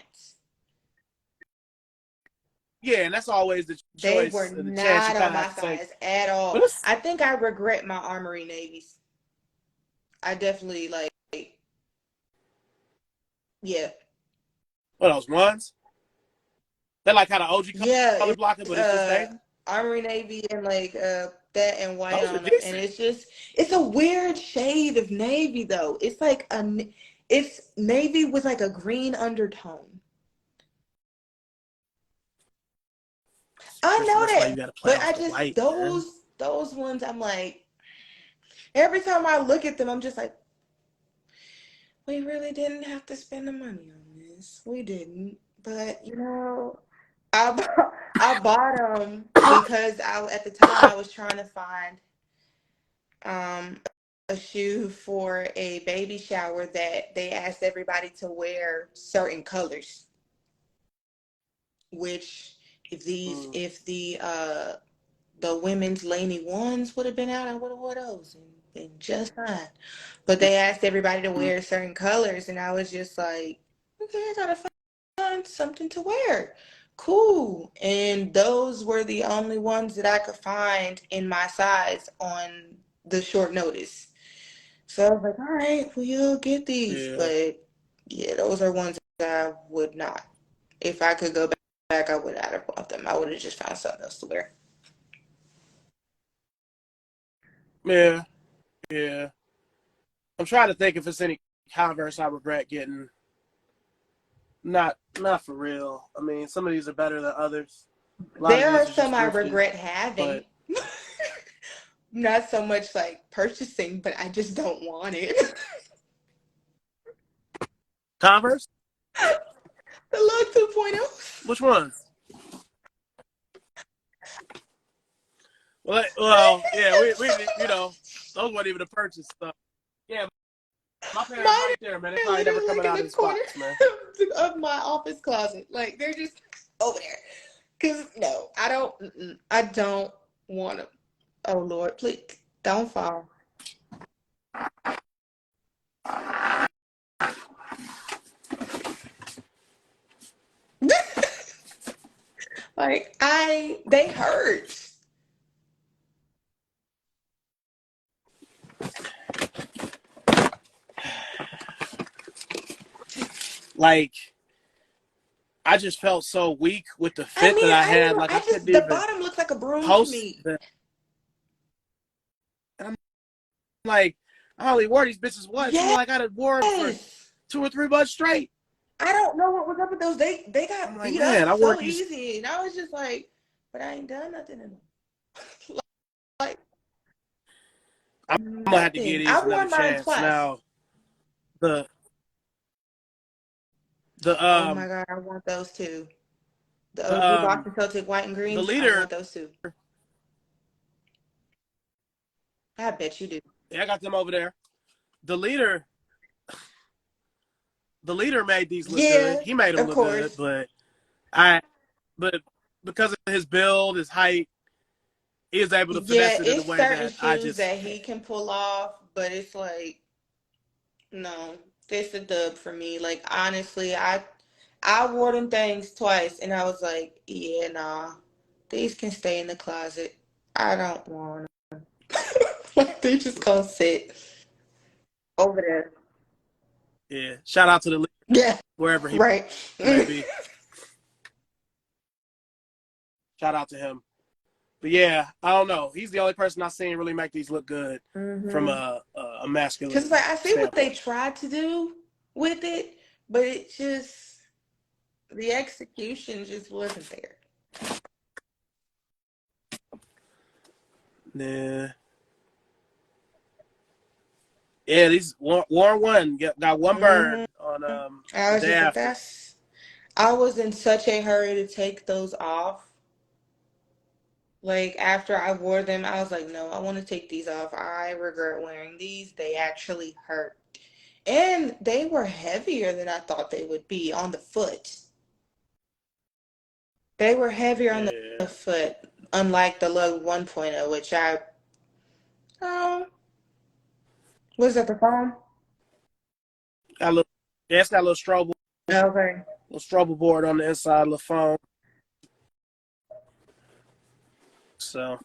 Yeah, and that's always the They were choice, the chance you not kind on of have my to take. size at But all. it's I think I regret my Armory navies. I definitely like, yeah. what those ones? They're like kind of OG Yeah, color blocking, it's but it's just navy. Armory navy and like that and white Those are on them, and decent. it's a weird shade of navy though. It's like it's navy with like a green undertone. I Crystal, know that's why you that, got to play but off I the just white, man. those ones I'm like every time I look at them I'm just like we really didn't have to spend the money on this. We didn't, but I bought, I bought them because I at the time I was trying to find um a shoe for a baby shower that they asked everybody to wear certain colors, which Mm, if the women's Laney ones would have been out, I would have wore those and been just fine. But they asked everybody to mm, wear certain colors, and I was just like, okay, I gotta find something to wear. Cool. And those were the only ones that I could find in my size on the short notice. So I was like, all right, we'll get these. yeah, But yeah, those are ones that I would not. If I could go back, I would not have bought them. I would have just found something else to wear. yeah, yeah. I'm trying to think if it's any Converse I regret getting. Not for real. I mean, some of these are better than others. A lot of There are these are some just I thrifted, regret but having. Not so much like purchasing, but I just don't want it. Converse. The Look 2.0. Which ones? Well, yeah, we those weren't even a purchase stuff. Yeah, my parents Mine right there, man. They are probably never literally like coming in out of the this corner box, man. of my office closet. Like they're just over there. Cause no, I don't want them. Oh Lord, please don't fall. Like they hurt. Like I just felt so weak with the I fit that mean, I had. Like I I just couldn't the even bottom looks like a broom to post me. the. And I'm like, I only wore these bitches once. Seemed Yes. like I'd wore them for 2 or 3 months straight. I don't know what was up with those. They I'm got like, beat up man, I wore so these. easy, and I was just like, but I ain't done nothing in them. Like I'm gonna have to give nothing. these I another wore mine chance. twice. Now the the Oh my God, I want those too. The the OG Boston Celtic white and the greens. I leader. want those too. I bet you do. Yeah, I got them over there. The leader, the leader made these look good. Yeah, He made them of look good, course. I, but because of his build, his height, he was able to Yeah, finesse it in a it's way certain that I shoes just that he can pull off, but it's like no, this a dub for me. Like honestly, I wore them things twice, and I was like, yeah, nah, these can stay in the closet. I don't want them. Like they just gonna sit over there. yeah. Shout out to the leader Yeah, wherever he right. may be. Shout out to him. But yeah, I don't know. He's the only person I've seen really make these look good from Mm-hmm. a Because masculine like I see what they standpoint. tried to do with it, but it just the execution just wasn't there. Yeah, yeah. These Warren one got one Hmm. bird on I the was day just like, after. that's. I was in such a hurry to take those off. Like after I wore them, I was like, no, I want to take these off. I regret wearing these. They actually hurt. And they were heavier than I thought they would be on the foot. They were heavier on Yeah, the foot, unlike the Lug 1.0, which oh, was that the phone? got a little. Yeah, it's got a little Okay. little strobe board on the inside of the phone. So,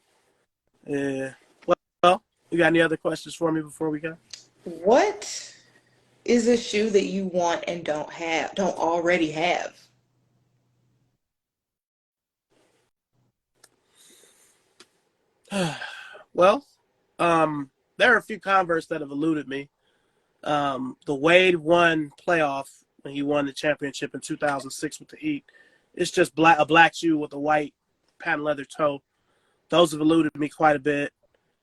yeah. Well, you got any other questions for me before we go? What is a shoe that you want and don't already have? Well, there are a few Converse that have eluded me. The Wade won playoff when he won the championship in 2006 with the Heat. It's just a black shoe with a white patent leather toe. Those have eluded me quite a bit.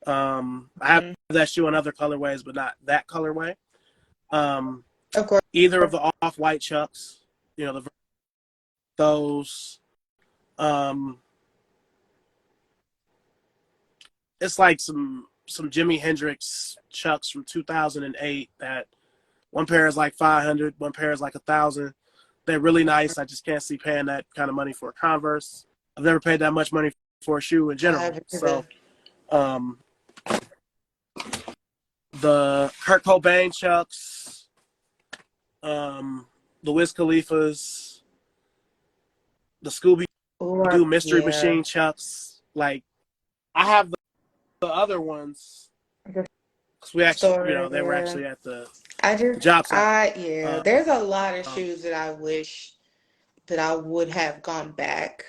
I have Mm, that shoe in other colorways, but not that colorway. Um, of course. Either of the off-white Chucks, those. Um, it's like some Jimi Hendrix Chucks from 2008 that one pair is like 500, one pair is like 1,000. They're really nice. I just can't see paying that kind of money for a Converse. I've never paid that much money for a shoe in I general. agree with So that. um, the Kurt Cobain Chucks, the Wiz Khalifa's, the Scooby Doo Mystery Yeah. Machine Chucks. Like I have the other ones The because we actually, store, they were yeah. actually at the I do. job site. Yeah. Um, There's a lot of shoes that I wish that I would have gone back.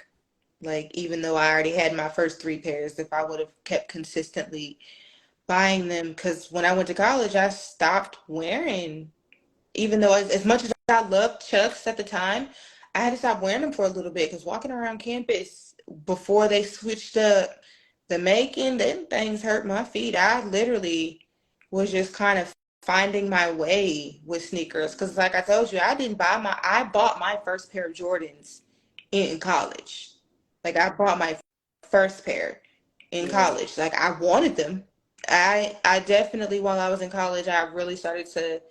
Like, even though I already had my first three pairs, if I would have kept consistently buying them, because when I went to college, I stopped wearing, even though as much as I loved Chucks at the time, I had to stop wearing them for a little bit because walking around campus before they switched up the making, them things hurt my feet. I literally was just kind of finding my way with sneakers because, like I told you, I bought my first pair of Jordans in college. Like, I bought my first pair in yeah, college. Like, I wanted them. I definitely, while I was in college, I really started to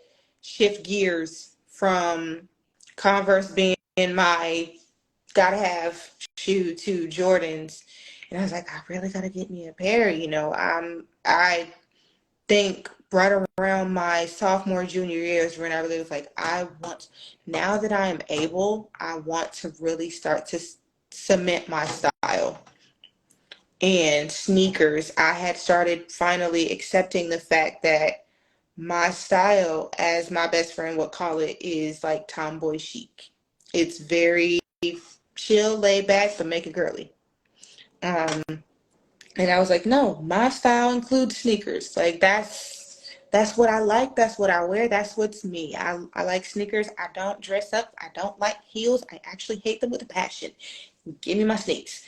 shift gears from Converse being my gotta have shoe to Jordans. And I was like, I really gotta get me a pair. I think right around my sophomore, junior years when I really was like, now that I am able, I want to really start to cement my style. And sneakers, I had started finally accepting the fact that my style, as my best friend would call it, is like tomboy chic. It's very chill, laid back, but make it girly. Um, and I was like, no, my style includes sneakers. Like, that's what I like. That's what I wear. That's what's me. I like sneakers. I don't dress up. I don't like heels. I actually hate them with a passion. Give me my sneaks.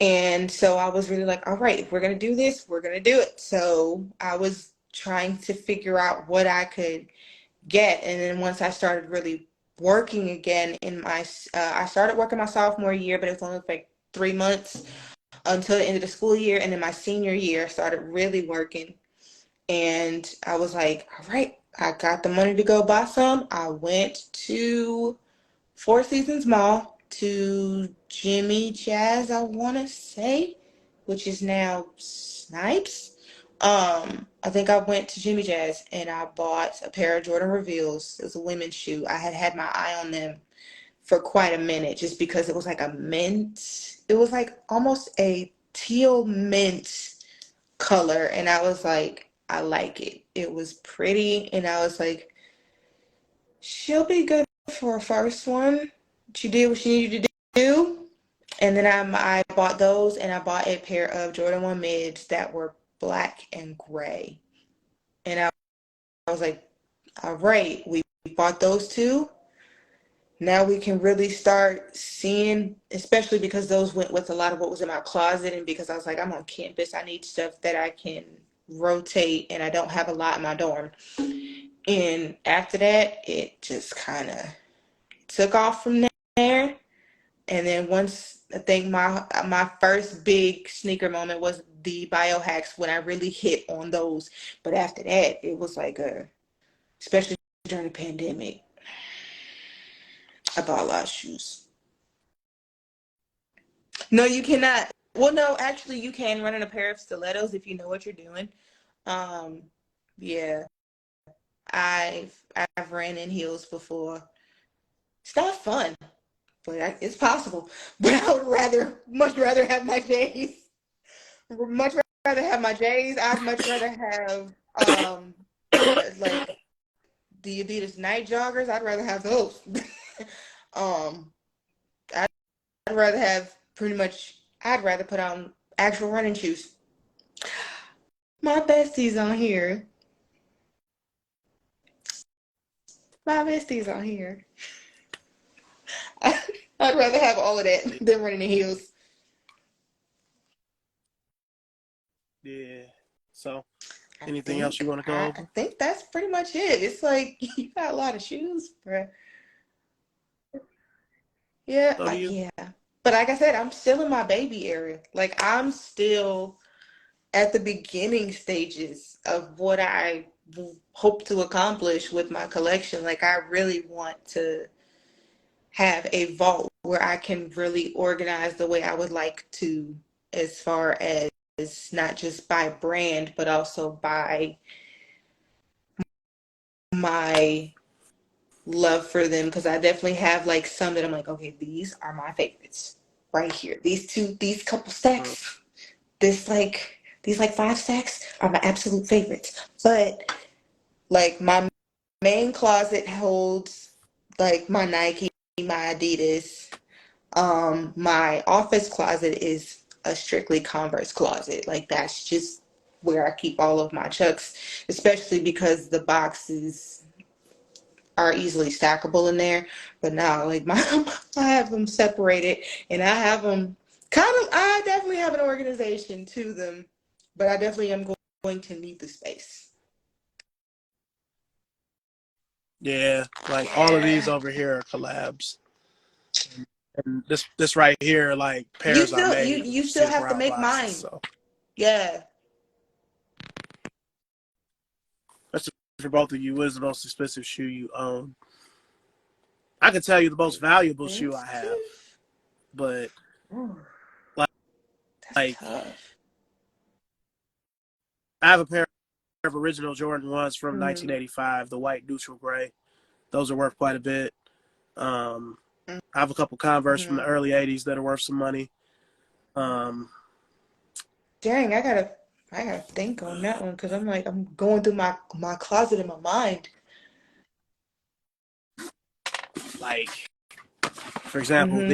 And so I was really like, all right, if we're going to do this, we're going to do it. So I was trying to figure out what I could get. And then once I started really working again I started working my sophomore year, but it was only like 3 months until the end of the school year. And then my senior year, I started really working. And I was like, all right, I got the money to go buy some. I went to Four Seasons Mall to Jimmy Jazz, I want to say, which is now Snipes. I think I went to Jimmy Jazz and I bought a pair of Jordan Reveals. It was a women's shoe. I had had my eye on them for quite a minute just because it was like a mint. It was like almost a teal mint color, and I was like, I like it. It was pretty, and I was like, she'll be good for a first one. She did what she needed to do. And then I bought those, and I bought a pair of Jordan 1 mids that were black and gray. And I was like, all right, we bought those two. Now we can really start seeing, especially because those went with a lot of what was in my closet. And because I was like, I'm on campus, I need stuff that I can rotate, and I don't have a lot in my dorm. And after that, it just kind of took off from there. And then once I think my first big sneaker moment was the biohacks when I really hit on those. But after that, it was like especially during the pandemic, I bought a lot of shoes. No, you cannot. Well, no, actually, you can run in a pair of stilettos if you know what you're doing. Um, yeah, I've ran in heels before. It's not fun, but it's possible. But I would much rather have my days. would much rather have my J's. I'd much rather have like the Adidas night joggers. I'd rather have those. um, I'd rather have pretty much. I'd rather put on actual running shoes. My besties on here. My besties on here. I'd rather have all of that than running in heels. Yeah. So, I anything else you think want to go I over? think that's pretty much it. It's like you got a lot of shoes, bro. Yeah, So do you? yeah. But like I said, I'm still in my baby area. Like I'm still at the beginning stages of what I hope to accomplish with my collection. Like I really want to have a vault where I can really organize the way I would like to, as far as not just by brand, but also by my love for them. Because I definitely have like some that I'm like, okay, these are my favorites right here. These couple Mm. stacks, these like 5 stacks are my absolute favorites. But like my main closet holds like my Nike, my Adidas. My office closet is a strictly Converse closet. Like that's just where I keep all of my chucks, especially because the boxes are easily stackable in there. But now, like my, I have them separated, and I have them kind of. I definitely have an organization to them, but I definitely am going to need the space. Yeah, like all of these Yeah. over here are collabs. And this right here, like pairs I made with You still Sid have to Brown make boxes. mine. So Yeah. that's for both of you. What is the most expensive shoe you own? I can tell you the most valuable shoe I have, Expensive. but Ooh, like, that's like tough. I have a pair of original Jordan ones from Mm-hmm. 1985, the white neutral gray. Those are worth quite a bit. I have a couple Converse from the Mm-hmm. early '80s that are worth some money. Um, Dang, I gotta think on that one because I'm like I'm going through my closet in my mind. like for example, Mm-hmm.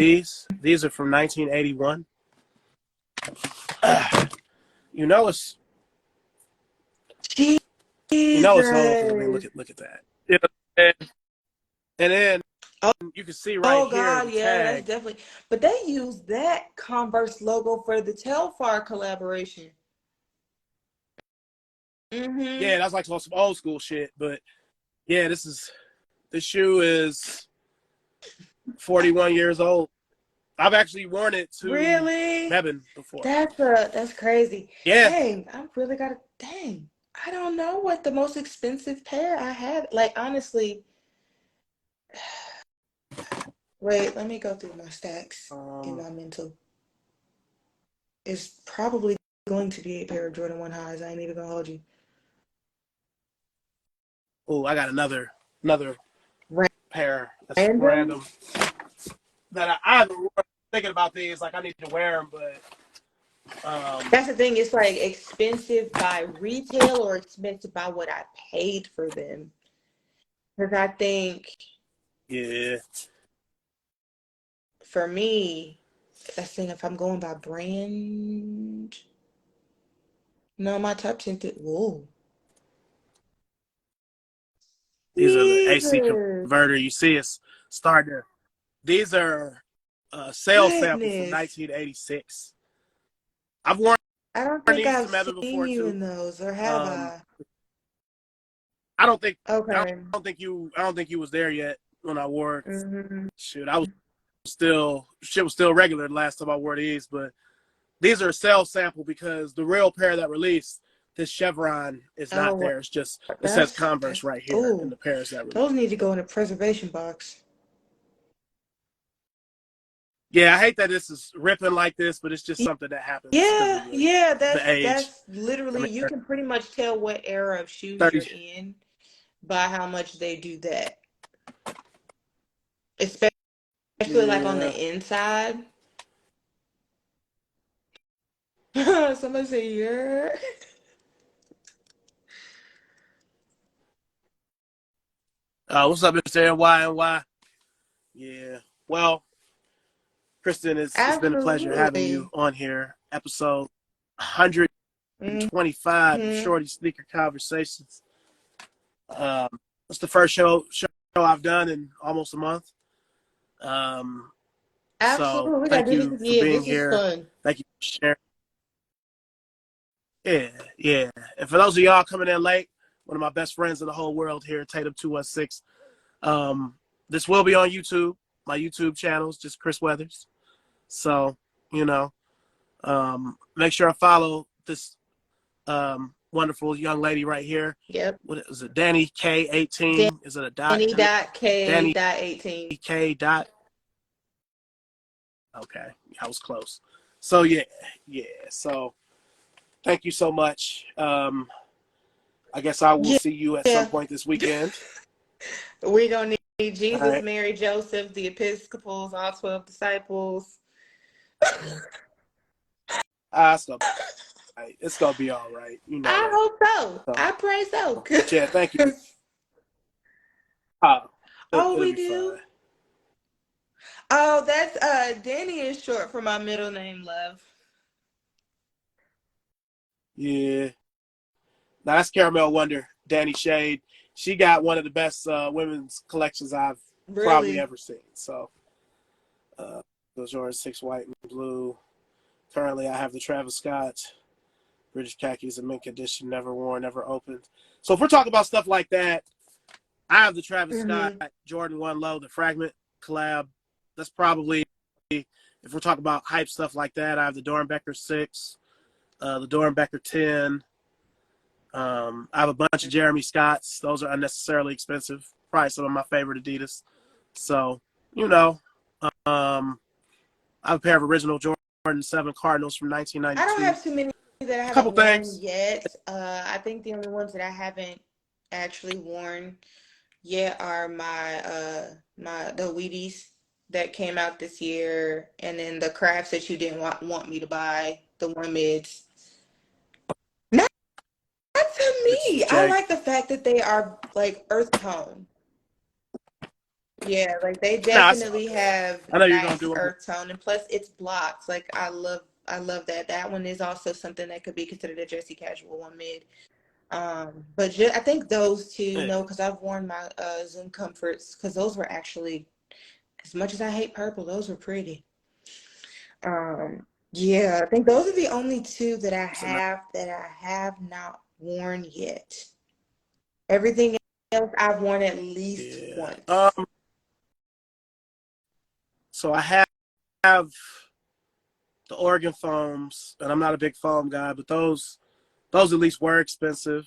these are from 1981. You know it's you know it's old because I mean Jesus. look at that. You know, and then Oh, you can see right oh here God, the yeah, that's tag. definitely. But they used that Converse logo for the Telfar collaboration. Mm-hmm. Yeah, that's like some old school shit. But yeah, this shoe is 41 years old. I've actually worn it to Really? Mebane before. That's crazy. Yeah, Dang, I really gotta dang. I don't know what the most expensive pair I had. Like honestly, wait, let me go through my stacks in um, my mental. It's probably going to be a pair of Jordan 1 highs. I ain't even gonna hold you. oh, I got another pair that's Random? random that I've been thinking about these. Like I need to wear them, but That's the thing. It's like expensive by retail or expensive by what I paid for them. Because I think yeah, for me, that's the thing. If I'm going by brand, no, my top 10. Whoa. these are the AC Jesus. converter. You see, it's starting to. These are a sales sample from Goodness. 1986. I've worn I don't think these to I've Mebane seen before you too. in those, or have Um, I? I don't think Okay. I don't think you was there yet when I wore it. Hmm. Shoot, I was still shit was still regular the last time I wore these, but these are a sales sample because the real pair that released this chevron is not Oh, there. It's just it says Converse that's, right here in oh, the pairs that released. those need to go in a preservation box. Yeah, I hate that this is ripping like this, but it's just something that happens because of Yeah, yeah, the age. that's I literally mean, you can pretty much tell what era of shoes 30. you're in by how much they do that. Especially like on Yeah, the inside. Somebody say yeah. What's up, Mr. NY? Yeah. Well, Kristen, it's been a pleasure having you Absolutely. on here. Episode 125 of Hmm. Shorty Sneaker Conversations. Um, it's the first show I've done in almost a month. Um, so Absolutely. We gotta thank do you this. for Yeah, being this is here. fun. Thank you for sharing. Yeah, yeah. And for those of y'all coming in late, one of my best friends in the whole world here, Tatum216. Um, this will be on YouTube. My YouTube channel is just Chris Weathers. So, you know, make sure I follow this wonderful young lady right here. Yep. What is it? Danny K18. Is it a dot? Danny Danny.K.18. K dot. Okay, I was close. So yeah, yeah. So thank you so much. I guess I will Yeah. see you at some Yeah. point this weekend. We're gonna need All Jesus, right. Mary, Joseph, the Episcopals, all 12 disciples. It's gonna be all right. It's gonna be all right. You know I that. hope so. So, I pray so. but yeah, thank you. Uh, Oh, it'll we be fine. do. Oh, that's Danny is short for my middle name, love. Yeah. Now that's Caramel Wonder, Danny Shade. She got one of the best women's collections I've probably Really? ever seen. So those are 6 white and blue. Currently, I have the Travis Scott British khakis, a mint condition, never worn, never opened. So if we're talking about stuff like that, I have the Travis Scott Mm-hmm. Jordan 1 Low, the Fragment collab. That's probably, if we're talking about hype stuff like that, I have the Dornbecker 6, the Dornbecker 10. I have a bunch of Jeremy Scotts. Those are unnecessarily expensive. Probably some of my favorite Adidas. So, you know, I have a pair of original Jordan 7 Cardinals from I don't 1992. have too many that I Couple haven't worn things. yet. I think the only ones that I haven't actually worn yet are my the Wheaties that came out this year, and then the crafts that you didn't want me to buy, the one mids. Not to Bitches me. with I Jake. like the fact that they are like earth tone. Yeah, like they Nah, it's all definitely good. have I know you're gonna nice do them. earth tone, and plus it's blocks. Like I love that. That one is also something that could be considered a dressy casual one mid. But I think those two, Yeah, no, because I've worn my Zoom Comforts because those were actually, as much as I hate purple, those were pretty. Yeah, I think those are the only two it's a nice. that I have not worn yet. Everything else I've worn at least Yeah. once. So I have the Oregon foams, and I'm not a big foam guy, but those at least were expensive.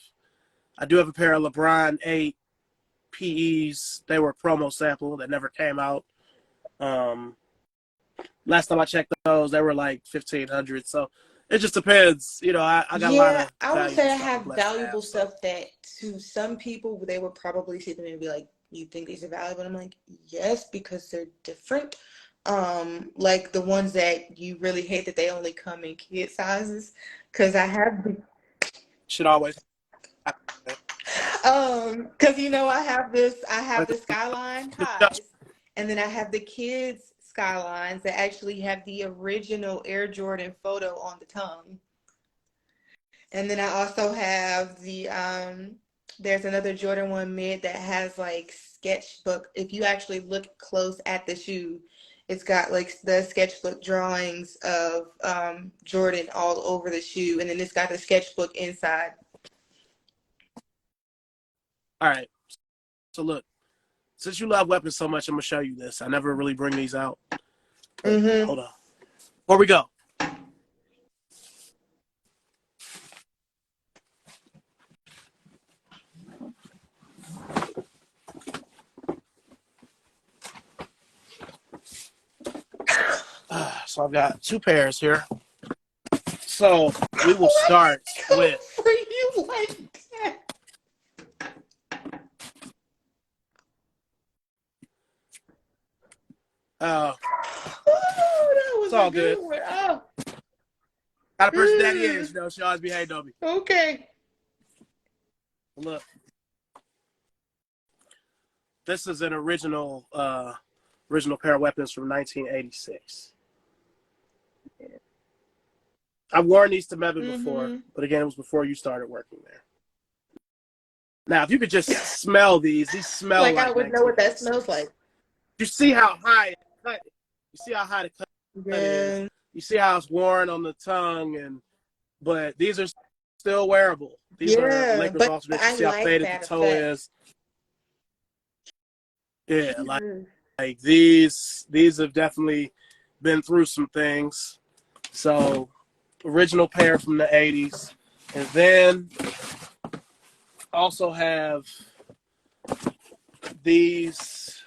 I do have a pair of LeBron 8 PEs. They were a promo sample that never came out. Um, Last time I checked those, they were like 1,500. So it just depends. You know, I got a lot Yeah, of I would valuable say I stuff I'm have blessed to valuable have. So stuff that to some people they would probably see them and be like, "You think these are valuable?" And I'm like, "Yes, because they're different." Like the ones that you really hate that they only come in kid sizes, because should always happen. because I have the Skyline highs, and then I have the kids Skylines that actually have the original Air Jordan photo on the tongue. And then I also have there's another Jordan 1 mid that has like sketchbook. If you actually look close at the shoe, it's got like the sketchbook drawings of Jordan all over the shoe, and then it's got the sketchbook inside. All right. So look, since you love weapons so much, I'm gonna show you this. I never really bring these out, but Mm-hmm. hold on. Before we go, so I've got 2 pairs here. So we will Why did start it come with. for you like that? Uh, Oh, that it's was a all good. good one. Oh. Kind of person that is, you know, she always be hating on me. Okay. Look, this is an original pair of weapons from 1986. I've worn these to Mebane before, but again, it was before you started working there. Now, if you could just smell these smell Like like I would know what that smells like. You see how high it cut. You see how high the cut is. Yeah. You see how it's worn on the tongue, but these are still wearable. These are Yeah, Lakers but alternates. You I see how like faded the that toe effect. is. Yeah, like these have definitely been through some things. So, original pair from the 80s. And then also have these.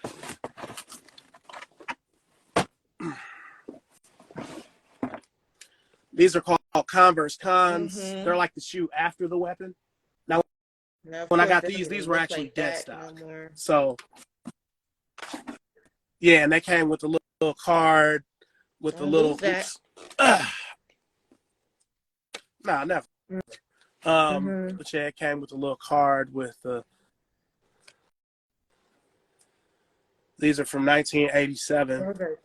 These are called Converse Cons. They're like the shoe after the weapon. Now, Now, of when I course, got they don't these even were look actually like dead that stock. no more. So, yeah, and they came with a little card with the little. Oops. Nah, never. But yeah, it came with a little card with the. These are from 1987.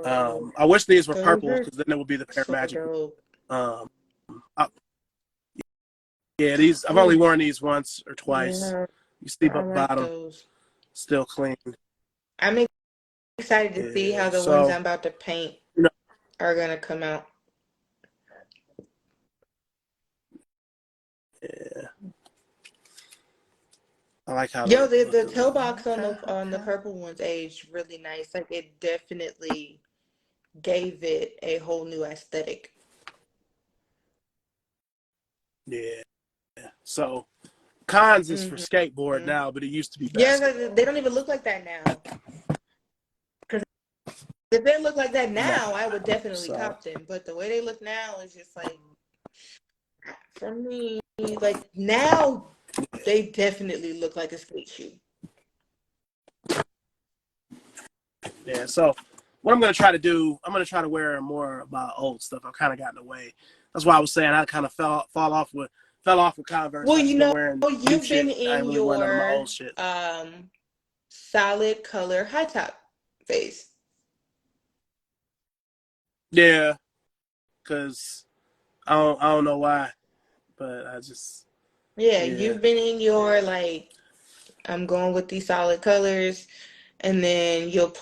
I wish these were purple because then it would be the pair of Magic. Yeah, these I've only worn these once or twice. Yeah, You see I like bottom those. still clean. I'm excited to see how the ones I'm about to paint are gonna come out. Yeah. I like how Yo, they the look. toe box on the purple ones aged really nice. Like it definitely gave it a whole new aesthetic. Yeah. So Cons is for skateboard now, but it used to be basketball. Yeah, they don't even look like that now. Because if they look like that now, I would definitely cop them. But the way they look now is just like, for me, like now they definitely look like a skate shoe. Yeah, so what I'm going to try to do, I'm going to try to wear more of my old stuff. I've kind of gotten away. That's why I was saying I kind of fell off with Converse. Well, I've you just been know, wearing new you've been shit. I ain't in really wearing none of my your old shit. solid color high top phase. Yeah, because I don't know why, but I just You've been in your like I'm going with these solid colors, and then you've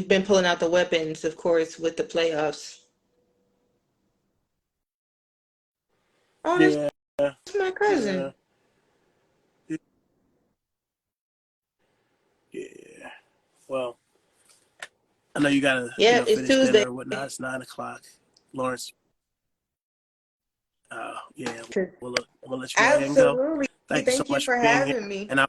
been pulling out the weapons, of course, with the playoffs. Oh, that's yeah, my cousin. Yeah. Well, I know you gotta Yeah, it's finish dinner Tuesday. or whatnot. It's 9 o'clock, Lawrence. Yeah. Well, look, I'm gonna let you go ahead and go. Absolutely. Thank you so Thank you much for for being here. having me. And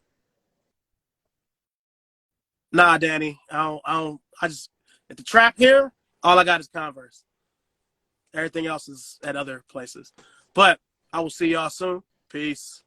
nah, Danny, I don't. I just at the trap here. All I got is Converse. Everything else is at other places. But I will see y'all soon. Peace.